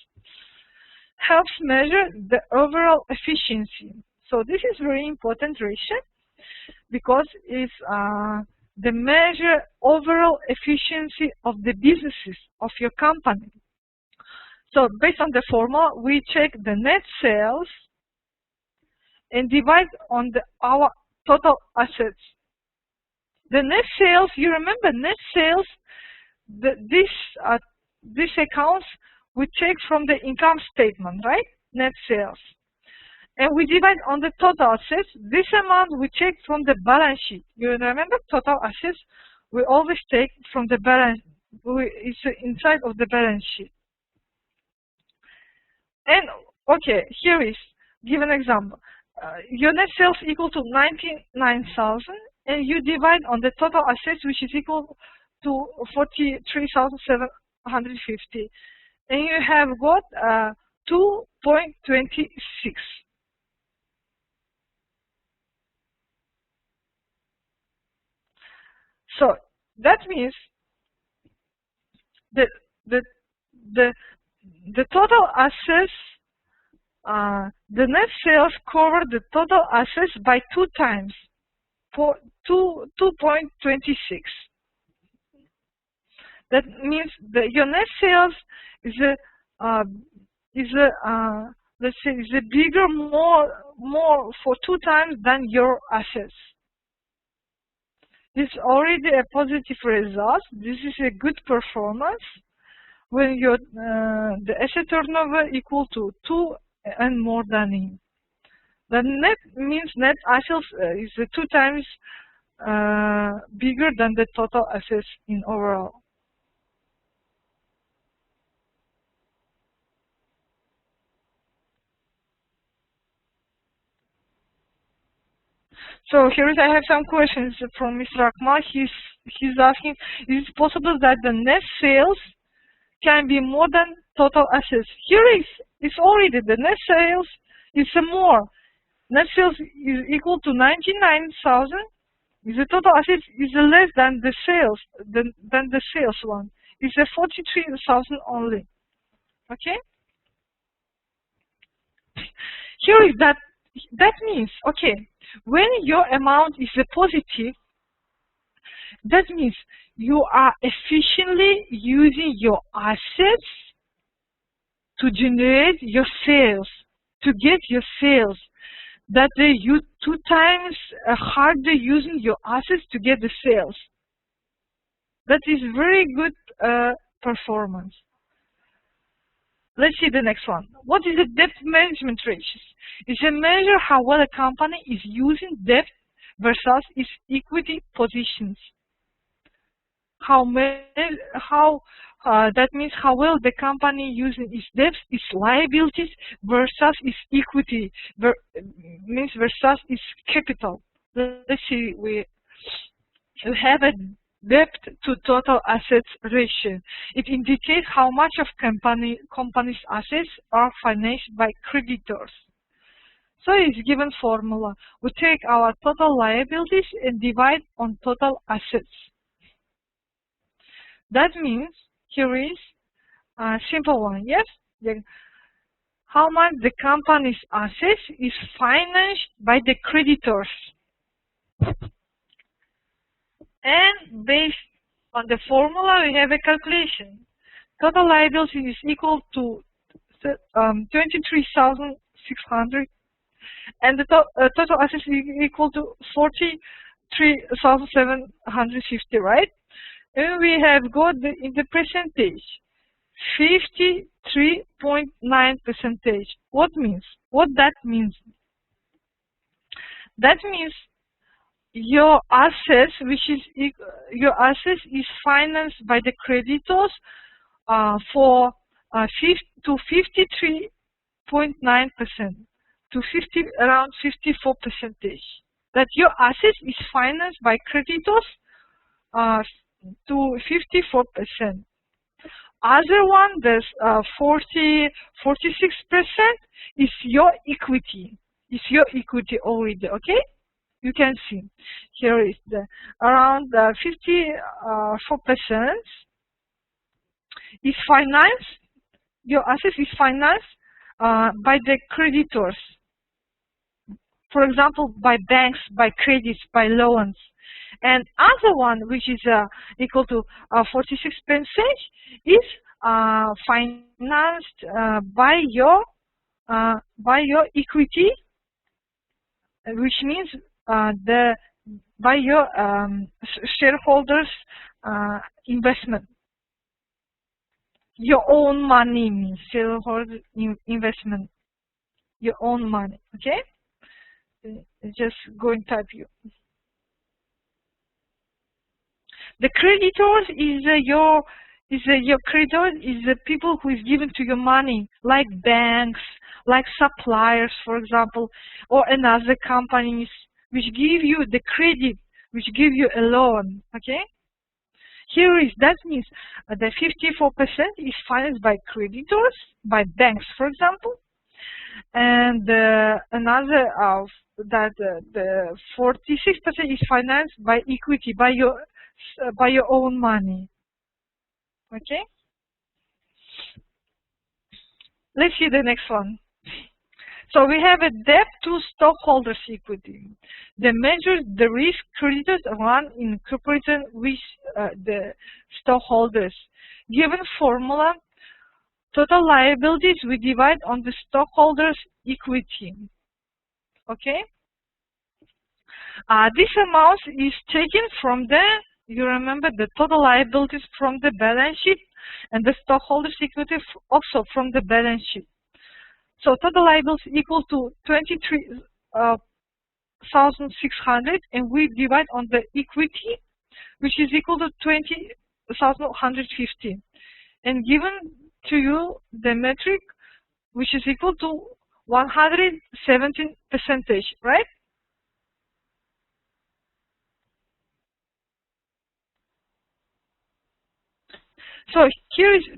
Helps measure the overall efficiency. So this is very important ratio because it's the measure overall efficiency of the businesses of your company. So based on the formula, we check the net sales and divide on our total assets. The net sales, you remember net sales, this accounts we take from the income statement, right? Net sales. And we divide on the total assets. This amount we take from the balance sheet. You remember total assets, we always take from the balance, it's inside of the balance sheet. And okay, here is, give an example. Your net sales equal to 99,000, and you divide on the total assets, which is equal to 43,750, and you have got 2.26. So that means the total assets, the net sales cover the total assets by 2 times, for 2.26. That means that your net sales is let's say is a bigger, more for 2 times than your assets. This is already a positive result. This is a good performance when your the asset turnover equal to 2 and more than in. The net means net assets is 2 times bigger than the total assets in overall. So here I have some questions from Mr. Akmal. He's asking, is it possible that the net sales can be more than total assets? Here it's already the net sales is more. Net sales is equal to 99,000. The total assets is less than the sales, than the sales one. It's 43,000 only. Okay. Here is that means, okay, when your amount is positive, that means you are efficiently using your assets to generate your sales, to get your sales. That you 2 times harder using your assets to get the sales. That is very good performance. Let's see the next one. What is the debt management ratio? It's a measure how well a company is using debt versus its equity positions. That means how well the company using its debts, its liabilities versus its equity, means versus its capital. Let's see, we have a debt to total assets ratio. It indicates how much of company's assets are financed by creditors. So it's given formula. We take our total liabilities and divide on total assets. That means here is a simple one, yes? How much the company's assets is financed by the creditors. And based on the formula, we have a calculation. Total liability is equal to 23,600, and the total assets is equal to 43,750, right? And we have got in the percentage 53.9%. What means? What that means? That means your assets, your assets is financed by the creditors for 53.9% to around 54%. That your assets is financed by creditors to 54%. Other one, there's 46% is your equity. Is your equity already, okay? You can see here is the around 54% is financed. Your assets is financed by the creditors. For example, by banks, by credits, by loans. And other one, which is equal to 46%, is financed by your equity, which means by your shareholders' investment. Your own money means shareholder investment. Your own money, okay? Just go and type you. The creditors is your creditors is the people who is given to your money, like banks, like suppliers, for example, or another companies which give you the credit, which give you a loan. Okay. Here is that means the 54% is financed by creditors, by banks, for example, and another of that the 46% is financed by equity, by your own money. Okay. Let's see the next one. So we have a debt to stockholders' equity. The measures the risk creditors run in comparison with the stockholders. Given formula, total liabilities we divide on the stockholders' equity. Okay. This amount is taken from you remember the total liabilities from the balance sheet and the stockholders' equity also from the balance sheet. So total liabilities equal to 23,600, and we divide on the equity, which is equal to 20,150, and given to you the metric, which is equal to 117%, right? So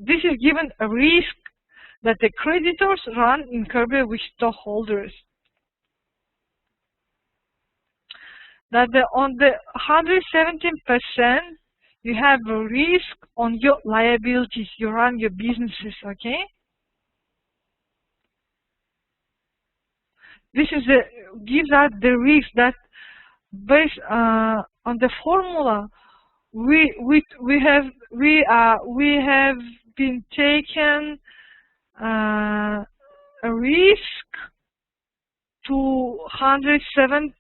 this is given a risk that the creditors run in comparison with stockholders. That on the 117%, you have a risk on your liabilities. You run your businesses, okay? This is gives us the risk that based on the formula, we have been taken a risk to 107%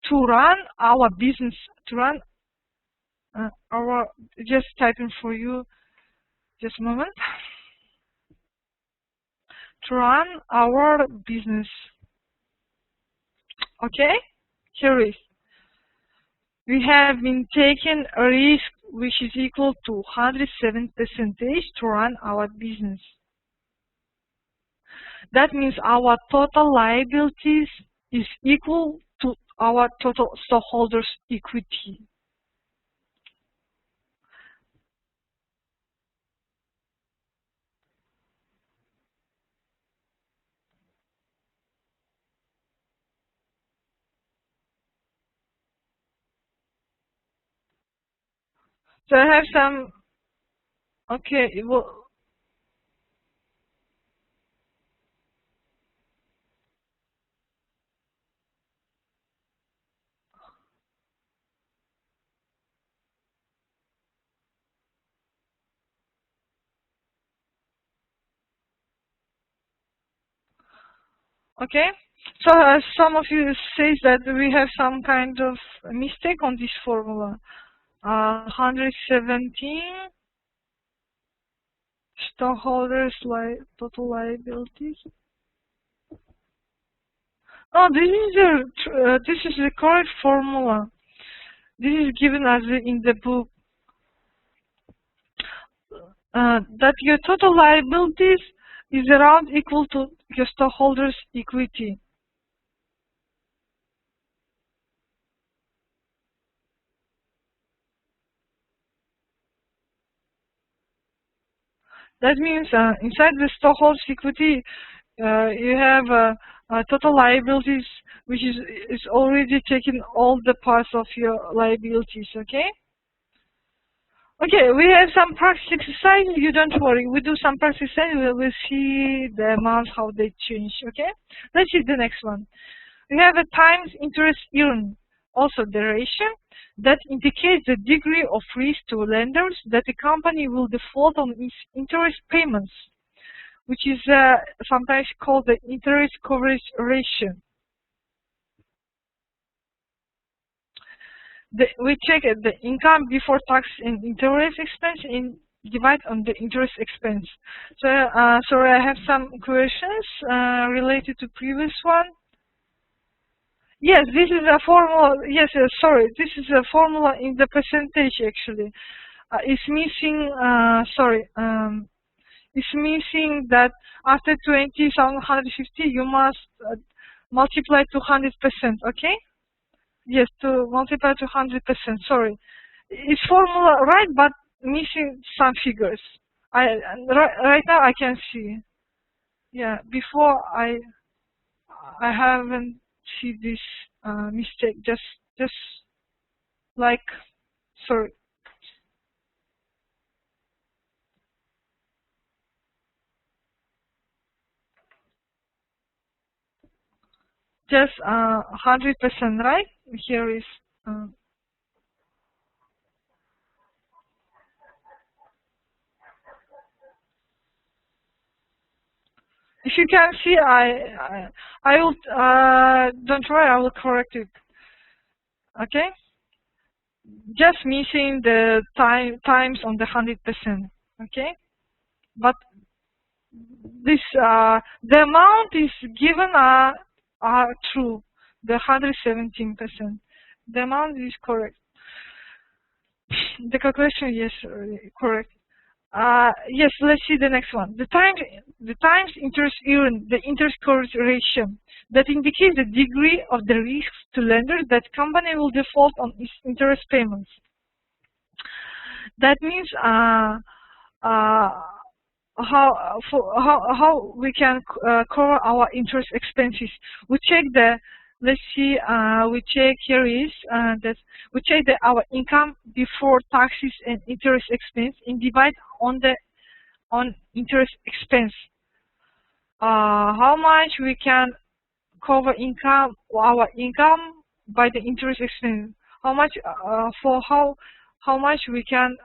to run our business, to run our, just typing for you, just a moment, to run our business. Okay, here is. We have been taking a risk which is equal to 107% to run our business. That means our total liabilities is equal to our total stockholders' equity. So I have some, okay, well, Okay. So some of you say that we have some kind of mistake on this formula. 117 stockholders total liabilities. Oh, this is the correct formula. This is given as in the book. That your total liabilities is around equal to your stockholders' equity. That means inside the stockholders' equity, you have total liabilities, which is already taking all the parts of your liabilities. Okay. Okay, we have some practice exercise. You don't worry. We do some practice exercise. We will see the amounts, how they change. Okay. Let's see the next one. We have a times interest earned, also the ratio, that indicates the degree of risk to lenders that the company will default on its interest payments, which is sometimes called the interest coverage ratio. We check the income before tax and interest expense and divide on the interest expense. So, sorry, I have some questions related to previous one. Yes, this is a formula. Yes, sorry, this is a formula in the percentage actually. It's missing. Sorry, it's missing that after 20,150 you must multiply to 100%. Okay. Yes, to multiply to 100%. Sorry, it's formula right, but missing some figures. Right now I can see. Yeah, before I haven't see this mistake. Just like, sorry. Just 100%, right? Here is. If you can see, I will. Don't worry, I will correct it. Okay. Just missing the times on the 100%. Okay. But this the amount is given are true. The 117%. The amount is correct. The calculation, yes, correct. Yes, let's see the next one. The times interest earned, the interest coverage ratio, that indicates the degree of the risk to lenders that company will default on its interest payments. That means how we can cover our interest expenses. We check the, let's see, we check here is that we check our income before taxes and interest expense and divide on interest expense. How much we can cover our income by the interest expense? How much how much we can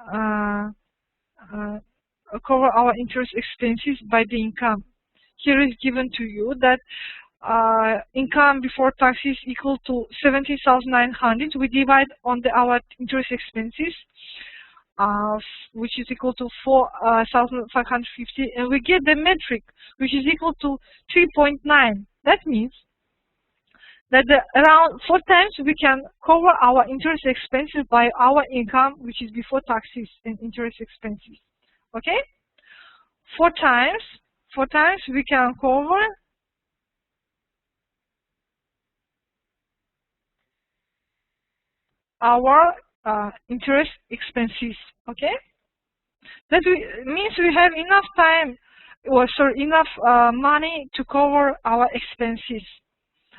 cover our interest expenses by the income? Here is given to you that income before taxes equal to 70,900. We divide on our interest expenses, which is equal to 4,550, and we get the metric, which is equal to 3.9. That means that around 4 times we can cover our interest expenses by our income, which is before taxes and interest expenses. Okay, 4 times we can cover our interest expenses. Okay, that means we have enough time, or sorry, enough money to cover our expenses,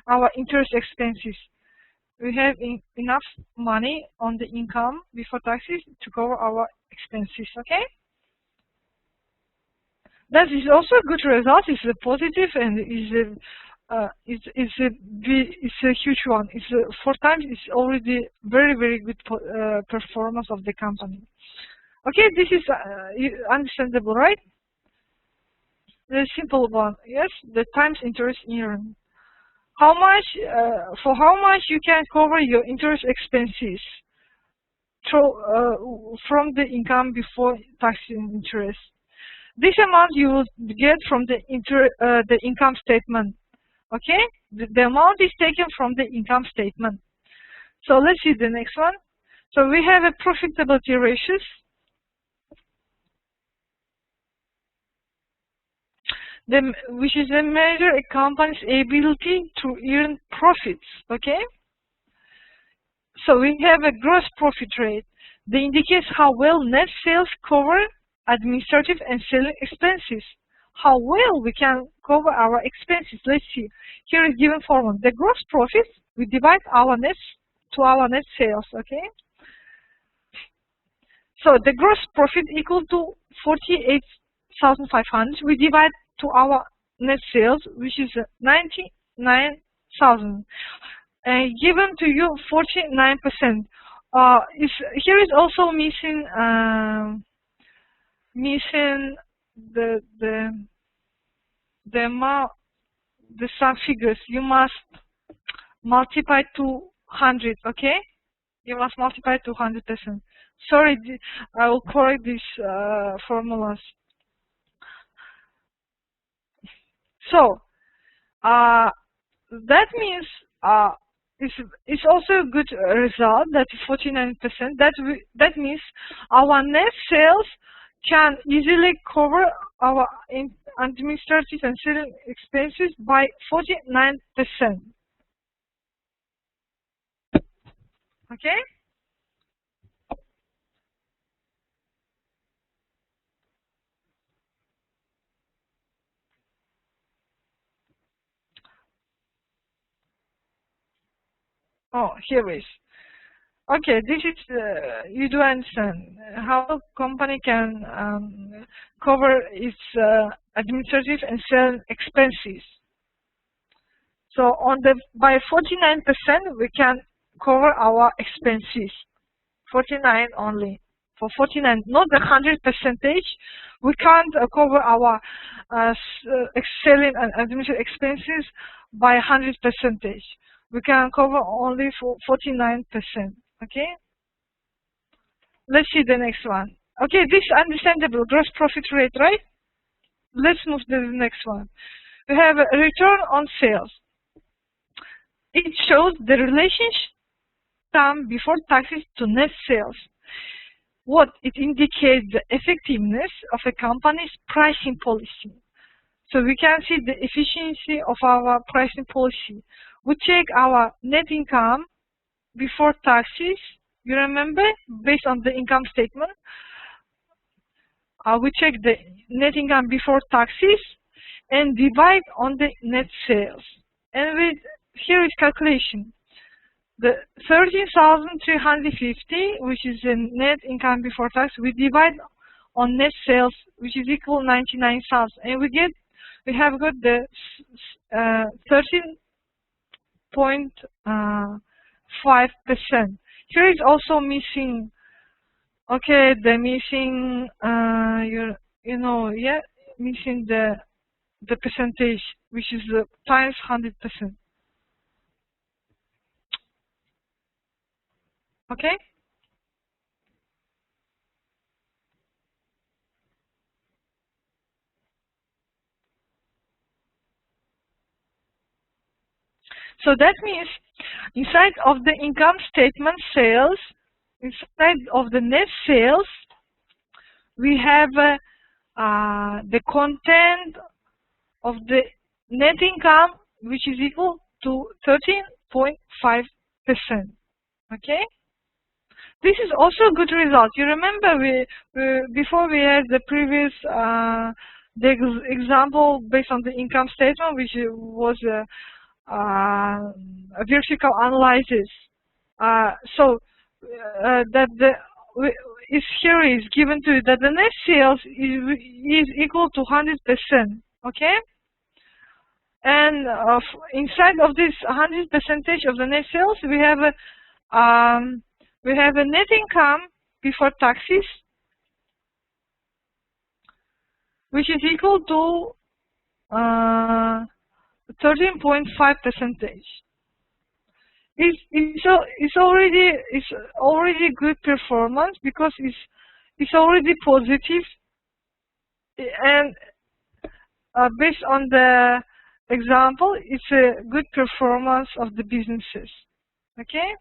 our interest expenses. We have enough money on the income before taxes to cover our expenses. Okay. That is also a good result. It's a positive and it's a huge one. It's 4 times. It's already very good performance of the company. Okay, this is understandable, right? The simple one, yes. The times interest earned. how much for how much you can cover your interest expenses through, from the income before tax and interest. This amount you will get from the income statement. Okay, the amount is taken from the income statement. So let's see the next one. So we have a profitability ratios. Which is a measure a company's ability to earn profits. Okay. So we have a gross profit rate. That indicates how well net sales cover administrative and selling expenses. How well we can cover our expenses. Let's see. Here is given formula. The gross profit, we divide our net to our net sales. Okay. So the gross profit equal to 48,500. We divide to our net sales, which is 99,000. Given to you 49%. Here is also missing the some figures. You must multiply to 100. Okay, you must multiply to 100%. Sorry, I will correct these formulas. So that means it's also a good result. That is 49%. That means our net sales can easily cover our administrative and selling expenses by 49%. Okay. Oh, here is. Okay, this is, you do understand how a company can cover its administrative and selling expenses. So by 49% we can cover our expenses. 49 only. For 49, not the 100%. We can't cover our selling and administrative expenses by 100%. We can cover only for 49%. Okay. Let's see the next one. Okay, this is understandable. Gross profit rate, right? Let's move to the next one. We have a return on sales. It shows the relationship before taxes to net sales. What it indicates the effectiveness of a company's pricing policy. So we can see the efficiency of our pricing policy. We check our net income before taxes. You remember, based on the income statement, we check the net income before taxes and divide on the net sales. And here is calculation. The 13,350, which is the net income before tax, we divide on net sales, which is equal 99,000, and we have got the 13.5%. Here is also missing. Okay, the missing, missing the percentage, which is times 100%. Okay. So that means inside of the income statement sales, inside of the net sales, we have the content of the net income, which is equal to 13.5%. Okay. This is also a good result. You remember before we had the previous the example based on the income statement, which was a vertical analysis. So that here is given to you that the net sales is equal to 100%. Okay, and inside of this 100% of the net sales, we have a net income before taxes, which is equal to 13.5%. It's already good performance because it's already positive, and based on the example, it's a good performance of the businesses. Okay.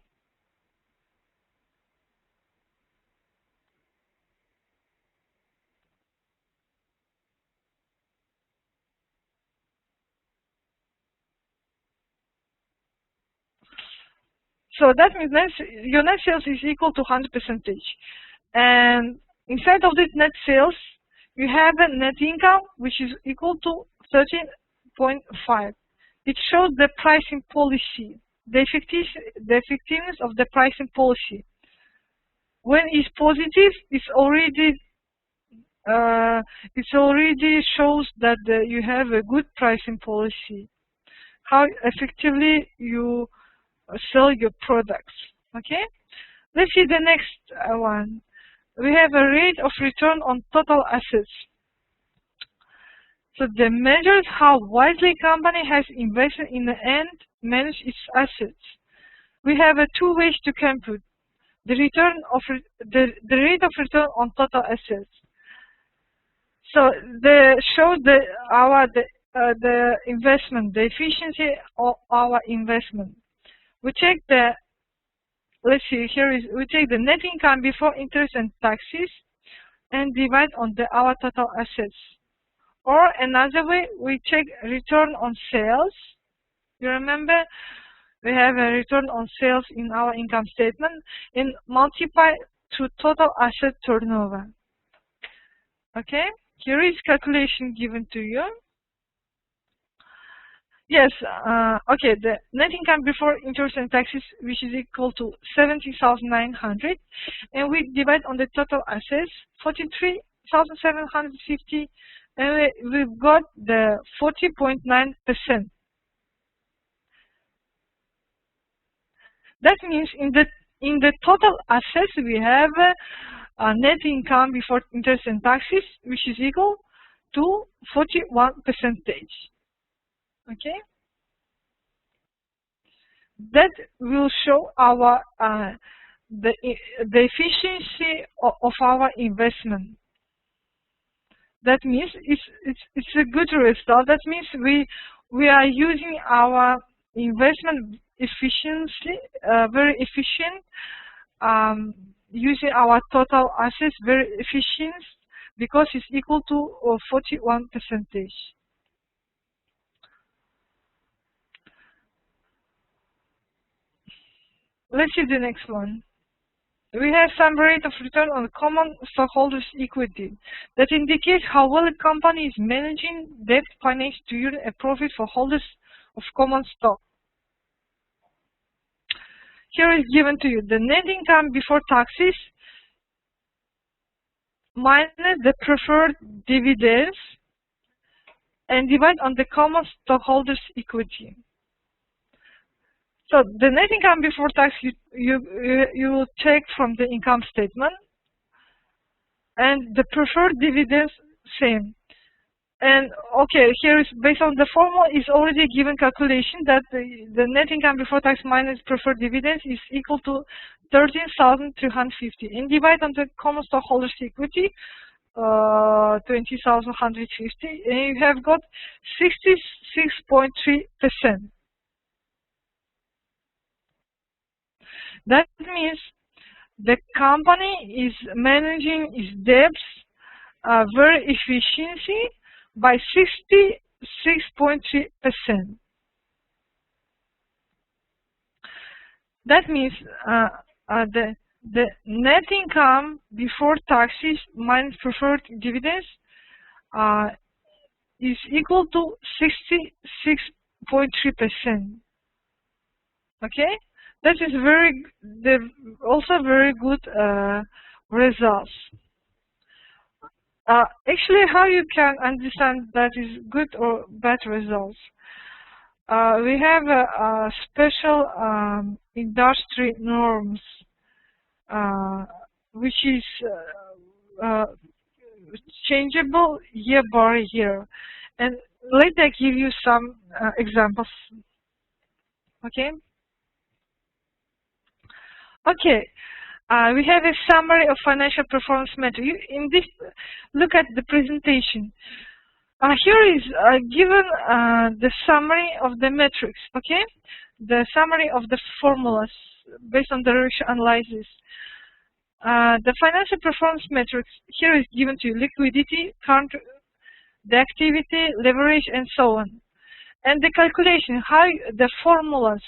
So that means your net sales is equal to 100%. And inside of this net sales, you have a net income, which is equal to 13.5. It shows the pricing policy, the effectiveness of the pricing policy. When it's positive, it's already shows that you have a good pricing policy. How effectively you sell your products. Okay, let's see the next one. We have a rate of return on total assets. So the measures how wisely company has invested in and managed its assets. We have two ways to compute the the rate of return on total assets. So they show the investment, the efficiency of our investment. We check let's see, we take the net income before interest and taxes and divide on our total assets. Or another way, we check return on sales. You remember, we have a return on sales in our income statement and multiply to total asset turnover. Okay, here is calculation given to you. Yes, okay, the net income before interest and taxes, which is equal to 70,900, and we divide on the total assets, 43,750, and we've got the 40.9%. That means in the total assets, we have a net income before interest and taxes, which is equal to 41%. Okay, that will show our the efficiency of our investment. That means it's a good result. That means we are using our investment efficiently, very efficient, using our total assets very efficient because it's equal to 41%. Let's see the next one. We have some rate of return on common stockholders' equity that indicates how well a company is managing debt finance to earn a profit for holders of common stock. Here is given to you the net income before taxes minus the preferred dividends and divide on the common stockholders' equity. So the net income before tax you will take from the income statement, and the preferred dividends same. And okay, here is based on the formula is already given calculation that the net income before tax minus preferred dividends is equal to 13,350, and divide on the common stockholders equity 20,150, and you have got 66.3%. That means the company is managing its debts very efficiently by 66.3%. That means the net income before taxes minus preferred dividends is equal to 66.3%. Okay. That is also very good results. Actually, how you can understand that is good or bad results? We have special industry norms, which is changeable year by year, and let me give you some examples. Okay. Okay. We have a summary of financial performance metrics. In this, look at the presentation. Here is given the summary of the metrics. Okay, the summary of the formulas based on the ratio analysis. The financial performance metrics here is given to you: liquidity, current, the activity, leverage, and so on. And the calculation, how the formulas.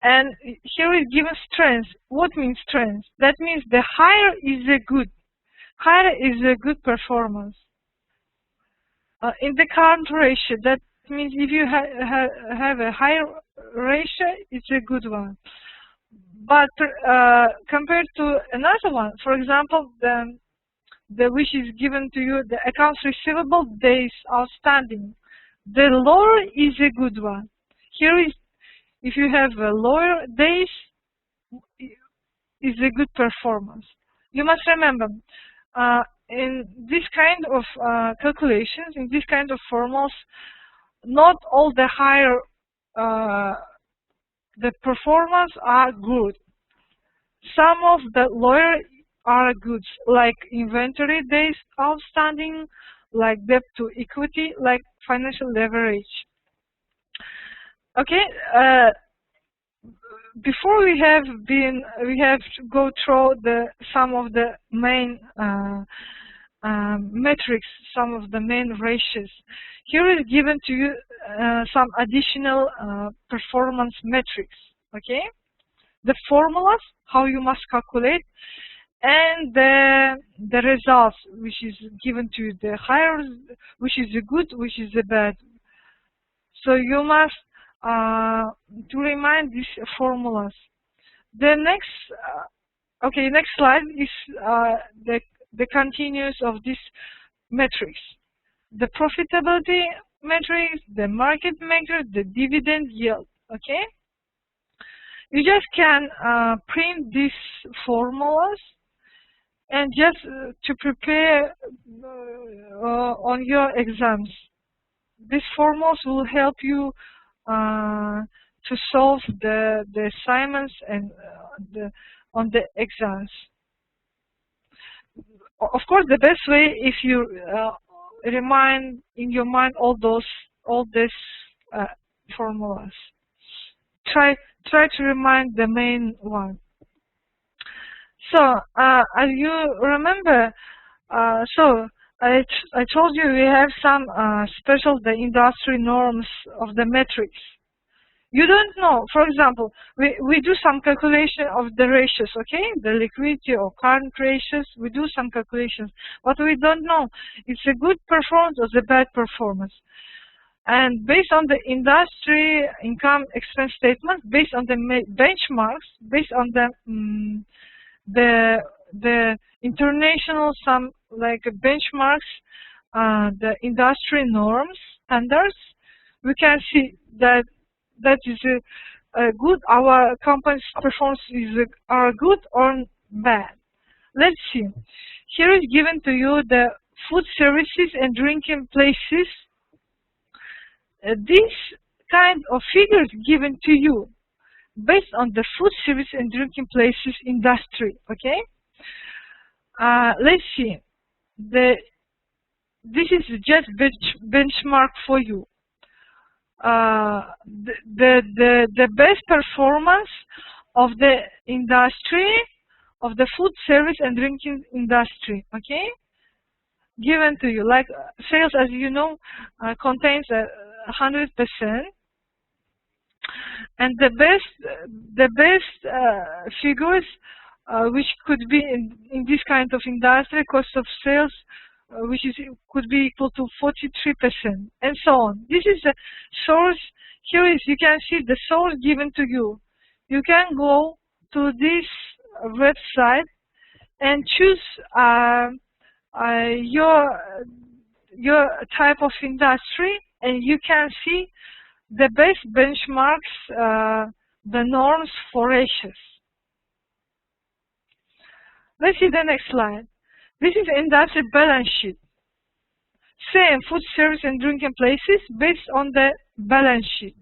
And here is given strength. What means strength? That means the higher is a good performance. In the current ratio, that means if you have a higher ratio, it's a good one. But compared to another one, for example, the which is given to you, the accounts receivable days outstanding, the lower is a good one. Here is, if you have a lower days, is a good performance. You must remember, in this kind of calculations, in this kind of formulas, not all the higher the performance are good. Some of the lower are good, like inventory days outstanding, like debt to equity, like financial leverage. Okay. Before we have to go through some of the main metrics, some of the main ratios. Here is given to you some additional performance metrics. Okay, the formulas, how you must calculate, and the results, which is given to you, the higher, which is a good, which is a bad. So you must to remind these formulas. The next, next slide is the continuous of these metrics: the profitability metrics, the market metrics, the dividend yield. Okay, you just can print these formulas and just to prepare on your exams. These formulas will help you to solve the assignments and on the exams. Of course, the best way, if you remind in your mind all these formulas. Try to remind the main one. So as you remember, I told you we have some special the industry norms of the metrics. You don't know, for example, we do some calculation of the ratios, okay? The liquidity or current ratios, we do some calculations, but we don't know it's a good performance or the bad performance. And based on the industry income expense statement, based on the benchmarks, based on the international some like benchmarks, the industry norms, standards, we can see that is a good, our company's performance are good or bad. Let's see. Here is given to you the food services and drinking places. This kind of figures given to you based on the food service and drinking places industry. Okay. Let's see. This is just benchmark for you. The best performance of the industry, of the food service and drinking industry, okay, given to you. Like sales, as you know, contains 100%, and the best figures which could be in this kind of industry, cost of sales, which could be equal to 43%, and so on. This is the source. Here is, you can see the source given to you. You can go to this website and choose your type of industry, and you can see the best benchmarks, the norms for ratios. Let's see the next slide. This is industry balance sheet. Same food service and drinking places based on the balance sheet.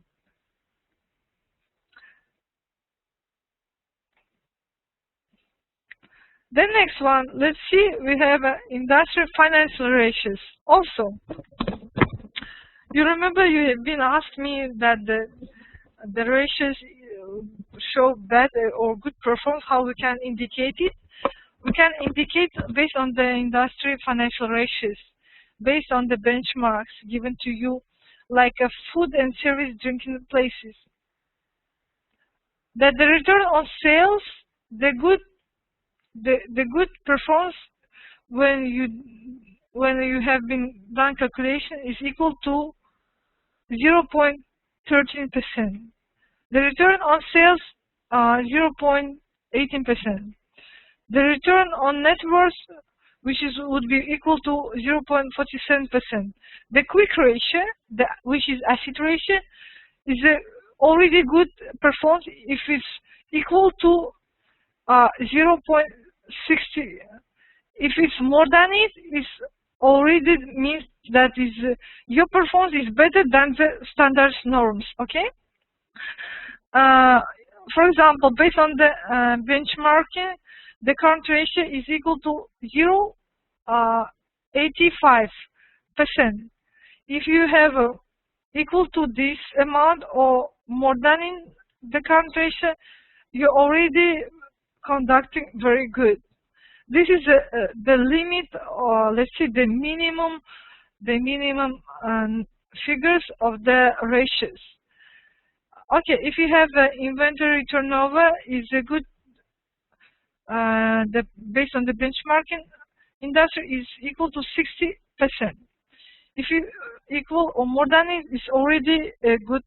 The next one, let's see, we have industry financial ratios. Also, you remember you have been asked me that the ratios show bad or good performance, how we can indicate it? We can indicate based on the industry financial ratios, based on the benchmarks given to you, like food and service drinking places. That the return on sales, the good performance when you have been done calculation is equal to 0.13%. The return on sales 0.18%. The return on net worth, which would be equal to 0.47%. The quick ratio, which is asset ratio, is already good performance if it's equal to 0.60. If it's more than it, it already means that your performance is better than the standard norms. Okay. For example, based on the benchmarking, the current ratio is equal to 0.85%. If you have equal to this amount or more than in the current ratio, you're already conducting very good. This is the limit, or let's say the minimum figures of the ratios. Okay, if you have inventory turnover is a good, based on the benchmarking industry is equal to 60%. If you equal or more than it, it's already a good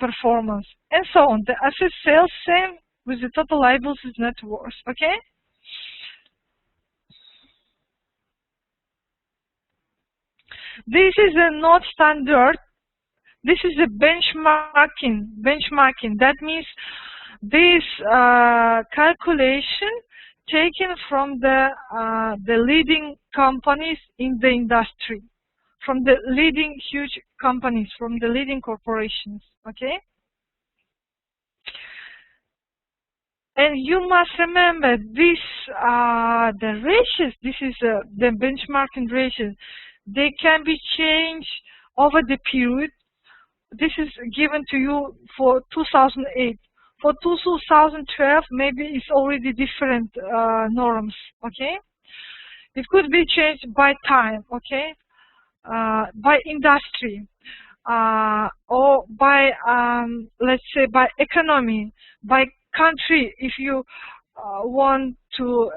performance, and so on. The asset sales, same with the total liabilities net worth. Okay. This is not standard. This is a benchmarking. That means this calculation taken from the leading companies in the industry, from the leading huge companies, from the leading corporations. Okay. And you must remember this, the ratios. This is the benchmarking ratios. They can be changed over the period. This is given to you for 2008. For 2012, maybe it's already different norms. Okay, it could be changed by time. Okay, by industry, or by let's say by economy, by country. If you want to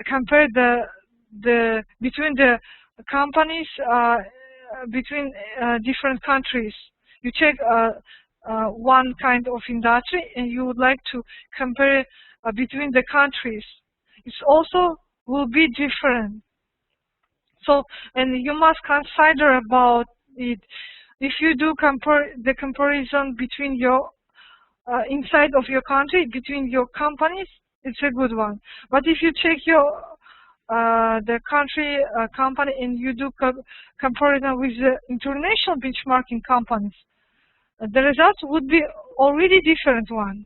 compare the between the companies between different countries, you check one kind of industry and you would like to compare between the countries. It also will be different. So, and you must consider about it. If you do the comparison between your inside of your country, between your companies, it's a good one. But if you check your the country company and you do comparison with the international benchmarking companies, the results would be already different one.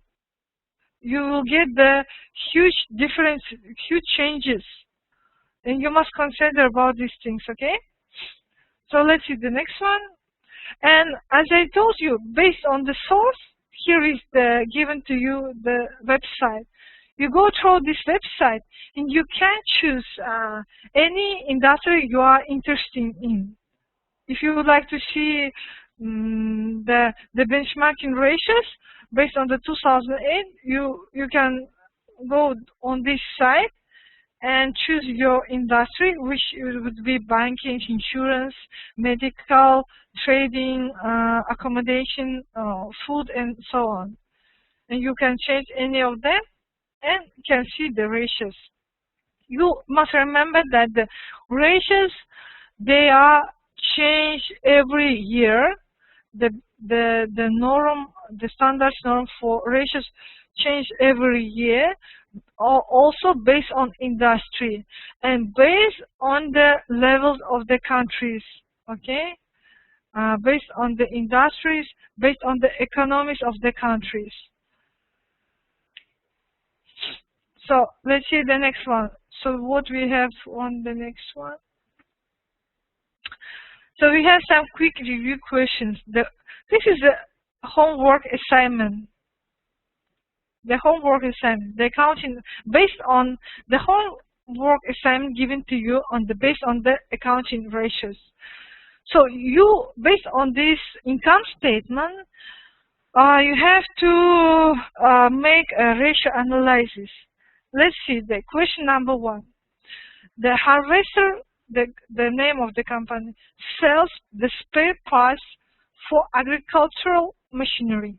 You will get the huge difference, huge changes, and you must consider about these things. Okay. So let's see the next one. And as I told you, based on the source, here is the given to you the website. You go through this website and you can choose any industry you are interested in. If you would like to see the benchmarking ratios based on the 2008, you can go on this site and choose your industry, which would be banking, insurance, medical, trading, accommodation, food, and so on. And you can change any of them and can see the ratios. You must remember that the ratios, they are changed every year. The norm, the standard norm for ratios change every year also based on industry and based on the levels of the countries. Okay, based on the industries, based on the economies of the countries. So let's see the next one. So what we have on the next one? So we have some quick review questions. This is the homework assignment. The homework assignment, the accounting, based on the homework assignment given to you based on the accounting ratios. So you, based on this income statement, you have to make a ratio analysis. Let's see the question number 1. The harvester, the name of the company, sells the spare parts for agricultural machinery,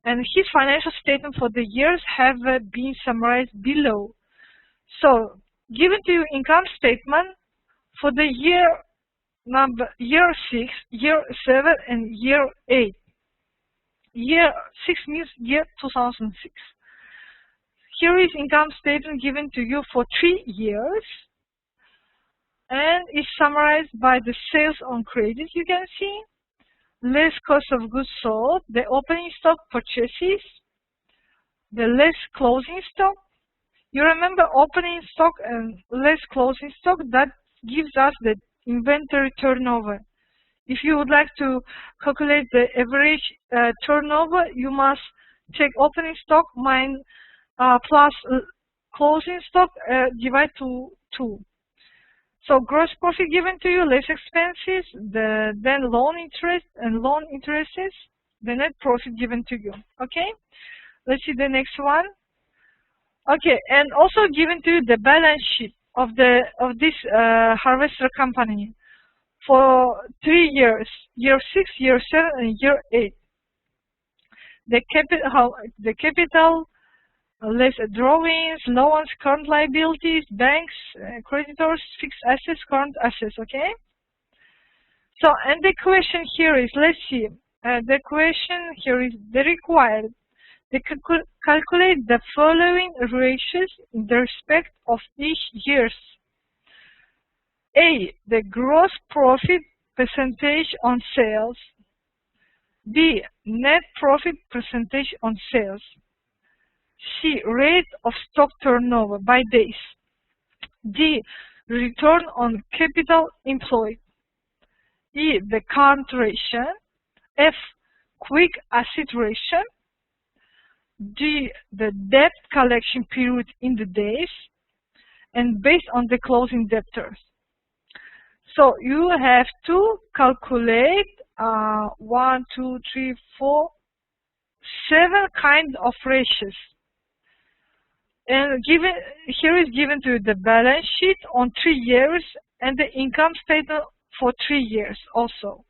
and his financial statement for the years have been summarized below. So, given to you income statement for the year 6, year 7, and year 8. Year 6 means year 2006. Here is income statement given to you for 3 years, and is summarized by the sales on credit. You can see less cost of goods sold, the opening stock purchases, the less closing stock. You remember opening stock and less closing stock, that gives us the inventory turnover. If you would like to calculate the average turnover, you must take opening stock plus closing stock divide to 2. So gross profit given to you, less expenses, then loan interest and loan interests, the net profit given to you. Okay, let's see the next one. Okay, and also given to you the balance sheet of this harvester company for 3 years, year 6, year 7, and year 8. The capital, less drawings, loans, current liabilities, banks, creditors, fixed assets, current assets. Okay. So, and the question here is, let's see. The question here is the required. They calculate the following ratios in the respect of each years. A, the gross profit percentage on sales. B, net profit percentage on sales. C, rate of stock turnover by days. D, return on capital employed. E, the current ratio. F, quick asset ratio. G, the debt collection period in the days, and based on the closing debtors. So you have to calculate 1, 2, 3, 4, 7 kinds of ratios. And here is given to you the balance sheet on 3 years and the income statement for 3 years also.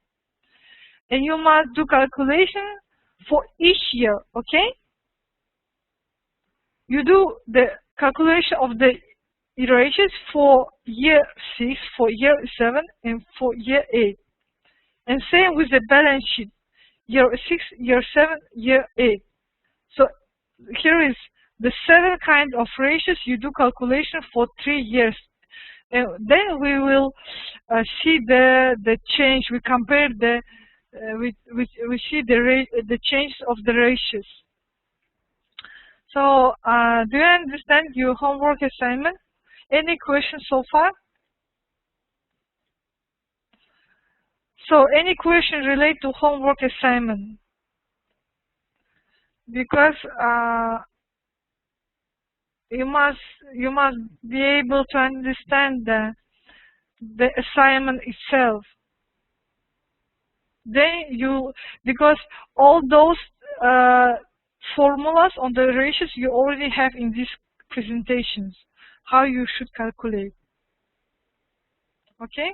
And you must do calculation for each year, okay? You do the calculation of the ratios for year 6, for year 7, and for year 8. And same with the balance sheet, year 6, year 7, year 8. So here is the 7 kinds of ratios you do calculation for 3 years. And then we will see the change. We compare we see the change of the ratios. So do you understand your homework assignment? Any questions so far? So any question related to homework assignment? Because you must be able to understand the assignment itself. Then because all those formulas on the ratios you already have in these presentations, how you should calculate. Okay?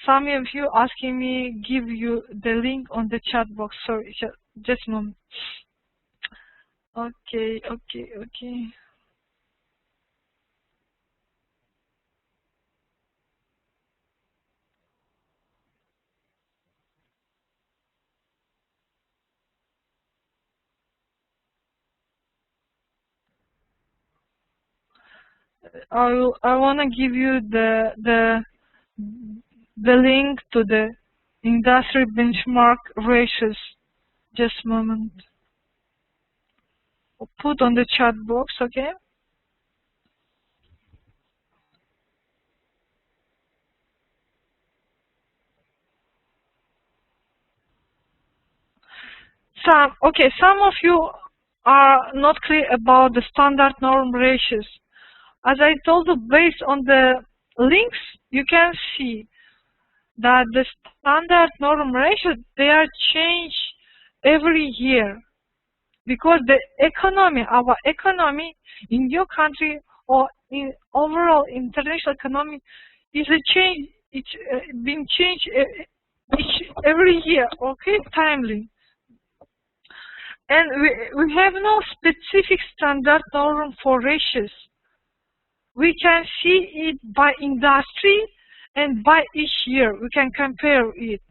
Some of you asking me give you the link on the chat box. Sorry, just a moment. Okay. I want to give you the link to the industry benchmark ratios. Just a moment. I'll put on the chat box, okay? Some of you are not clear about the standard norm ratios. As I told you, based on the links, you can see that the standard norm ratios, they are changed every year, because the economy, our economy in your country or in overall international economy is a change. It's been changed every year, okay, timely. And we have no specific standard norm for ratios. We can see it by industry and by each year. We can compare it.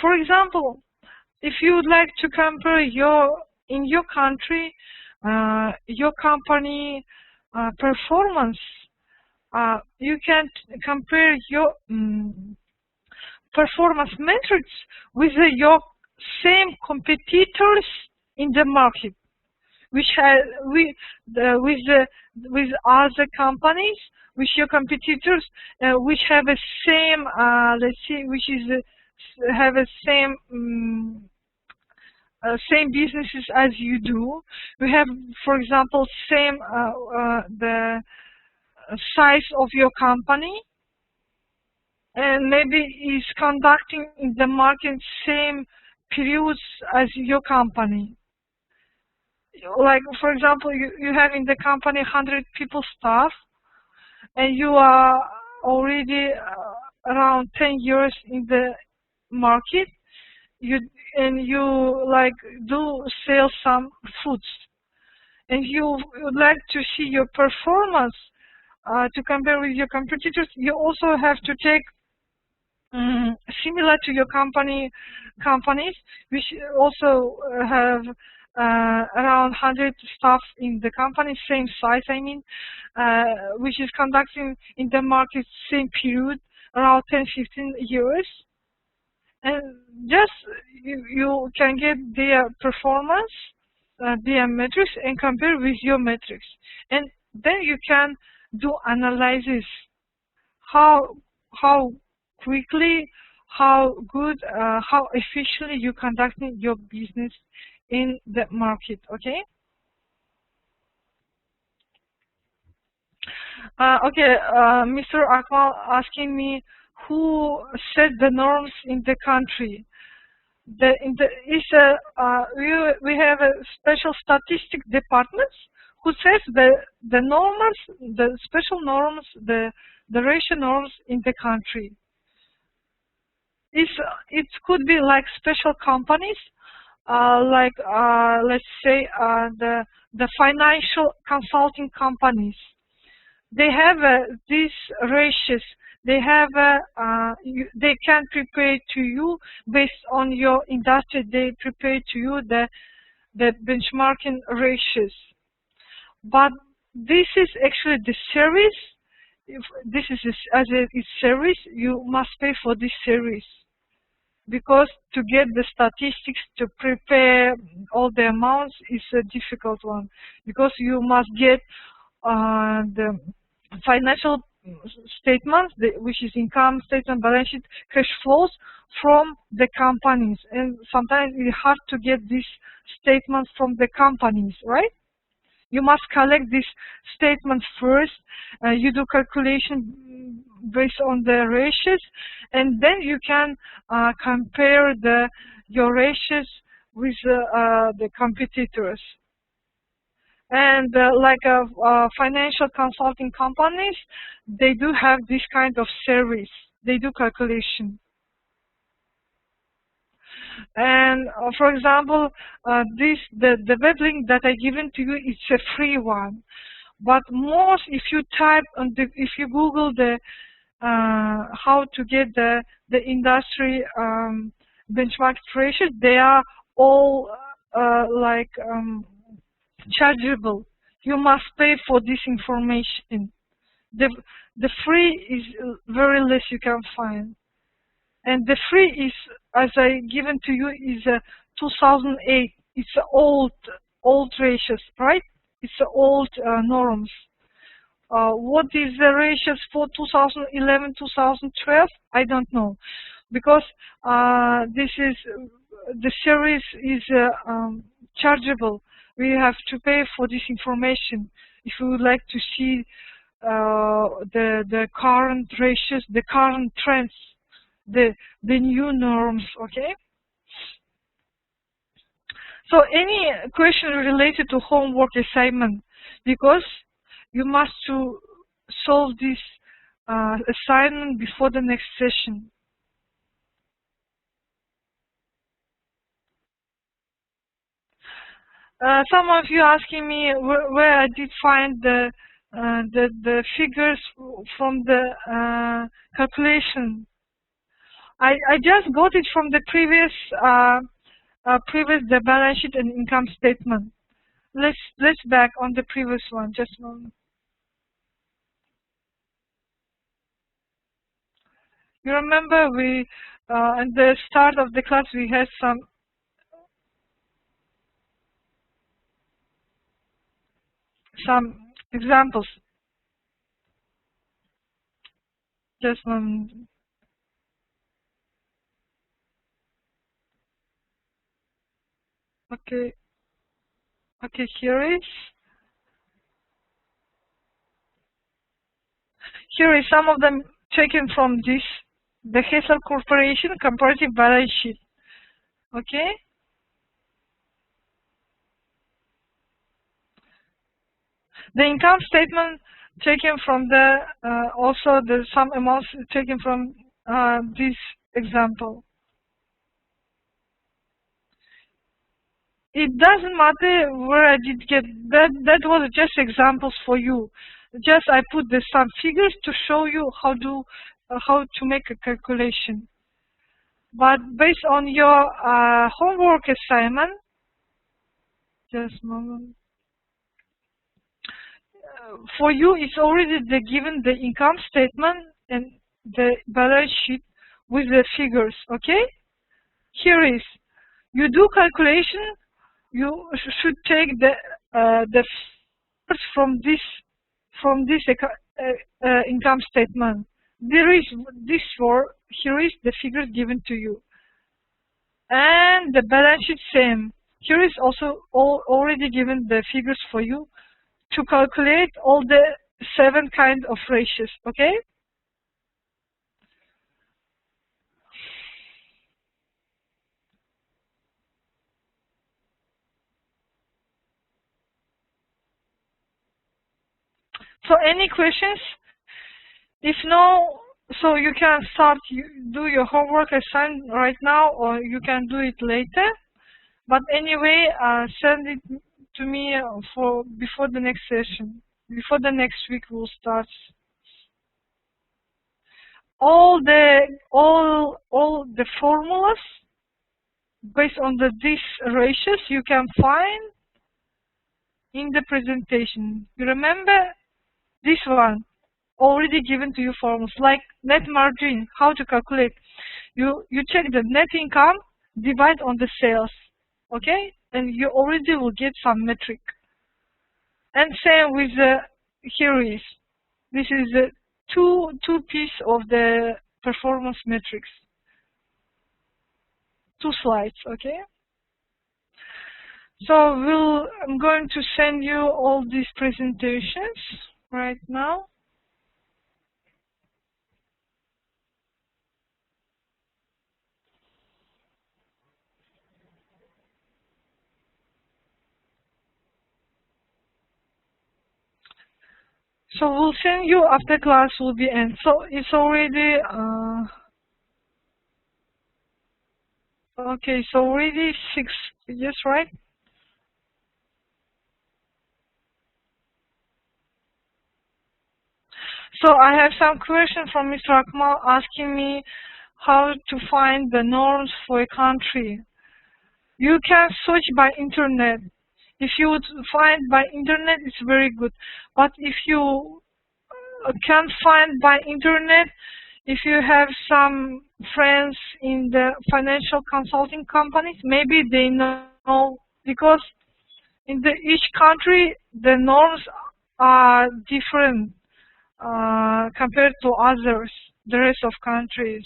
For example, if you would like to compare in your country, your company performance, you can compare your performance metrics with your same competitors in the market, which with other companies, with your competitors, which have a same let's see, which is have a same businesses as you do. We have, for example, same the size of your company, and maybe is conducting in the market same periods as your company. Like, for example, you have in the company 100 people staff, and you are already around 10 years in the market. You like do sell some foods, and you would like to see your performance to compare with your competitors. You also have to take similar to your companies, which also have around 100 staff in the company, same size, I mean, which is conducting in the market same period, around 10-15 years. And just you can get their performance, their metrics, and compare with your metrics. And then you can do analysis, how quickly, how good, how efficiently you conducting your business in the market. Okay. Mr. Akmal asking me who set the norms in the country. We have a special statistic department who sets the norms, the special norms, the ratio norms in the country. It could be like special companies, like let's say the financial consulting companies. They have these ratios. They have they can prepare to you based on your industry. They prepare to you the benchmarking ratios. But this is actually the service. If this is as a service, you must pay for this service, because to get the statistics to prepare all the amounts is a difficult one, because you must get the financial statements, which is income statement, balance sheet, cash flows from the companies, and sometimes it's hard to get these statements from the companies, right? You must collect these statements first. You do calculation based on the ratios, and then you can compare your ratios with the competitors. And like financial consulting companies, they do have this kind of service. They do calculation. And for example, the web link that I given to you, it's a free one. But most, if you type on if you Google how to get the industry benchmark ratios, they are all like chargeable. you must pay for this information. The free is very less you can find. And the free is, as I given to you, is 2008. It's old ratios, right? It's old norms. What is the ratios for 2011, 2012? I don't know, because this is the series is chargeable. We have to pay for this information if we would like to see the current ratios, the current trends, the new norms. Okay. So any question related to homework assignment, because you must to solve this assignment before the next session. Some of you asking me where I did find the figures from the calculation. I just got it from the previous the balance sheet and income statement. Let's back on the previous one. Just a moment. You remember we at the start of the class we had some examples. Just one. Okay. Okay, here is some of them taken from this, the Hessel Corporation comparative balance sheet. Okay. The income statement taken from the also the some amounts taken from this example. It doesn't matter where I did get that. That was just examples for you. Just I put some figures to show you how to make a calculation. But based on your homework assignment, just a moment. For you, it's already given the income statement and the balance sheet with the figures. Okay. Here is, you do calculation. You should take the figures from this income statement. There is this for here is the figures given to you, and the balance sheet same. Here is also already given the figures for you to calculate all the 7 kind of ratios. Okay. So any questions? If no, so you can start do your homework assignment right now, or you can do it later. But anyway, send it to me before the next session. Before the next week will start. All the formulas based on these ratios you can find in the presentation. You remember this one already given to you formulas like net margin, how to calculate. You check the net income, divide on the sales, okay, and you already will get some metric. And same with the here is, this is the two piece of the performance metrics, 2 slides, okay. So I'm going to send you all these presentations right now. So we'll send you after class will be end. So it's already okay. So already 6 pages, right? So I have some question from Mr. Akmal asking me how to find the norms for a country. You can search by internet. If you would find by internet, it's very good. But if you can't find by internet, if you have some friends in the financial consulting companies, maybe they know, because in each country the norms are different compared to others, the rest of countries.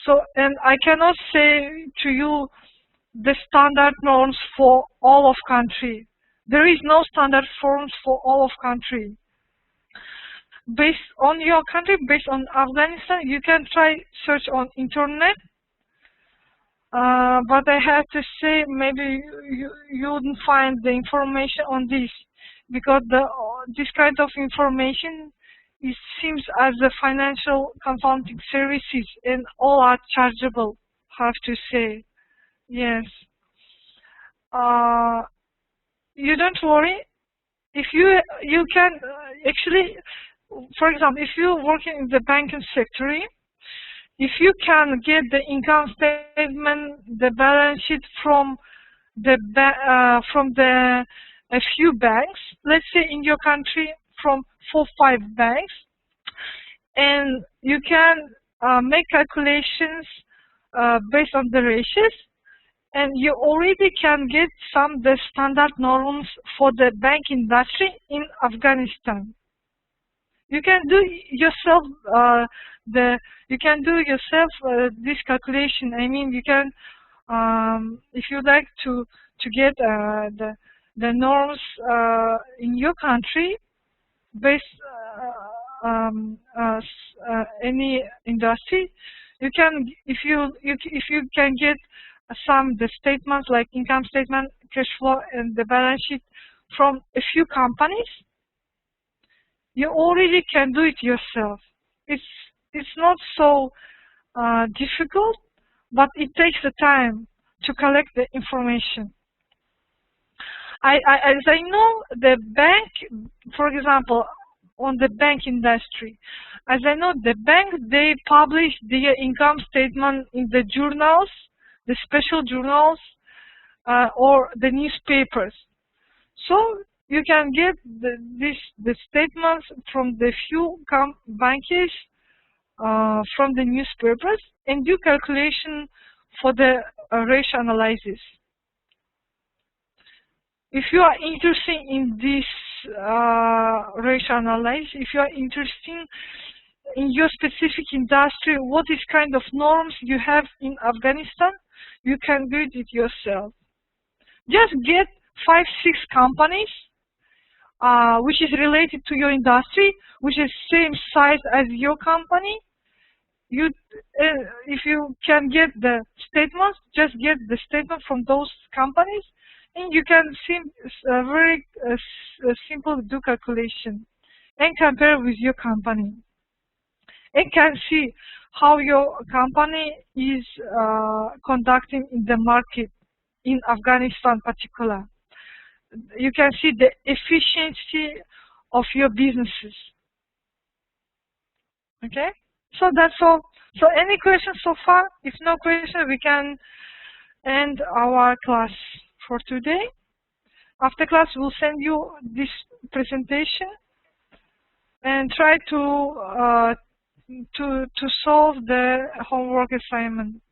So, and I cannot say to you the standard norms for all of country. There is no standard forms for all of country. Based on your country, based on Afghanistan, you can try search on internet. But I have to say, maybe you wouldn't find the information on this, because this kind of information, it seems as the financial consulting services, and all are chargeable, have to say. Yes. You don't worry. If you can actually, for example, if you working in the banking sector, if you can get the income statement, the balance sheet from a few banks, let's say in your country from 4-5 banks, and you can make calculations based on the ratios, and you already can get the standard norms for the bank industry in Afghanistan. You can do yourself this calculation. I mean, you can, if you like to get the norms in your country based any industry, you can, if you can get the statements like income statement, cash flow, and the balance sheet from a few companies, you already can do it yourself. It's not so difficult, but it takes the time to collect the information. As I know, the bank, for example, on the bank industry, as I know, the bank, they publish their income statement in the journals, the special journals, or the newspapers. So you can get the statements from the few banks from the newspapers, and do calculation for the ratio analysis. If you are interested in this ratio analysis, if you are interested in your specific industry, what is kind of norms you have in Afghanistan, you can do it yourself. Just get 5-6 companies which is related to your industry, which is same size as your company. If you can get the statements, just get the statement from those companies, and you can very simple do calculation and compare with your company, and can see how your company is conducting in the market in Afghanistan particular. You can see the efficiency of your businesses. Okay, so that's all. So any questions so far? If no question, we can end our class for today. After class, we'll send you this presentation and try to solve the homework assignment.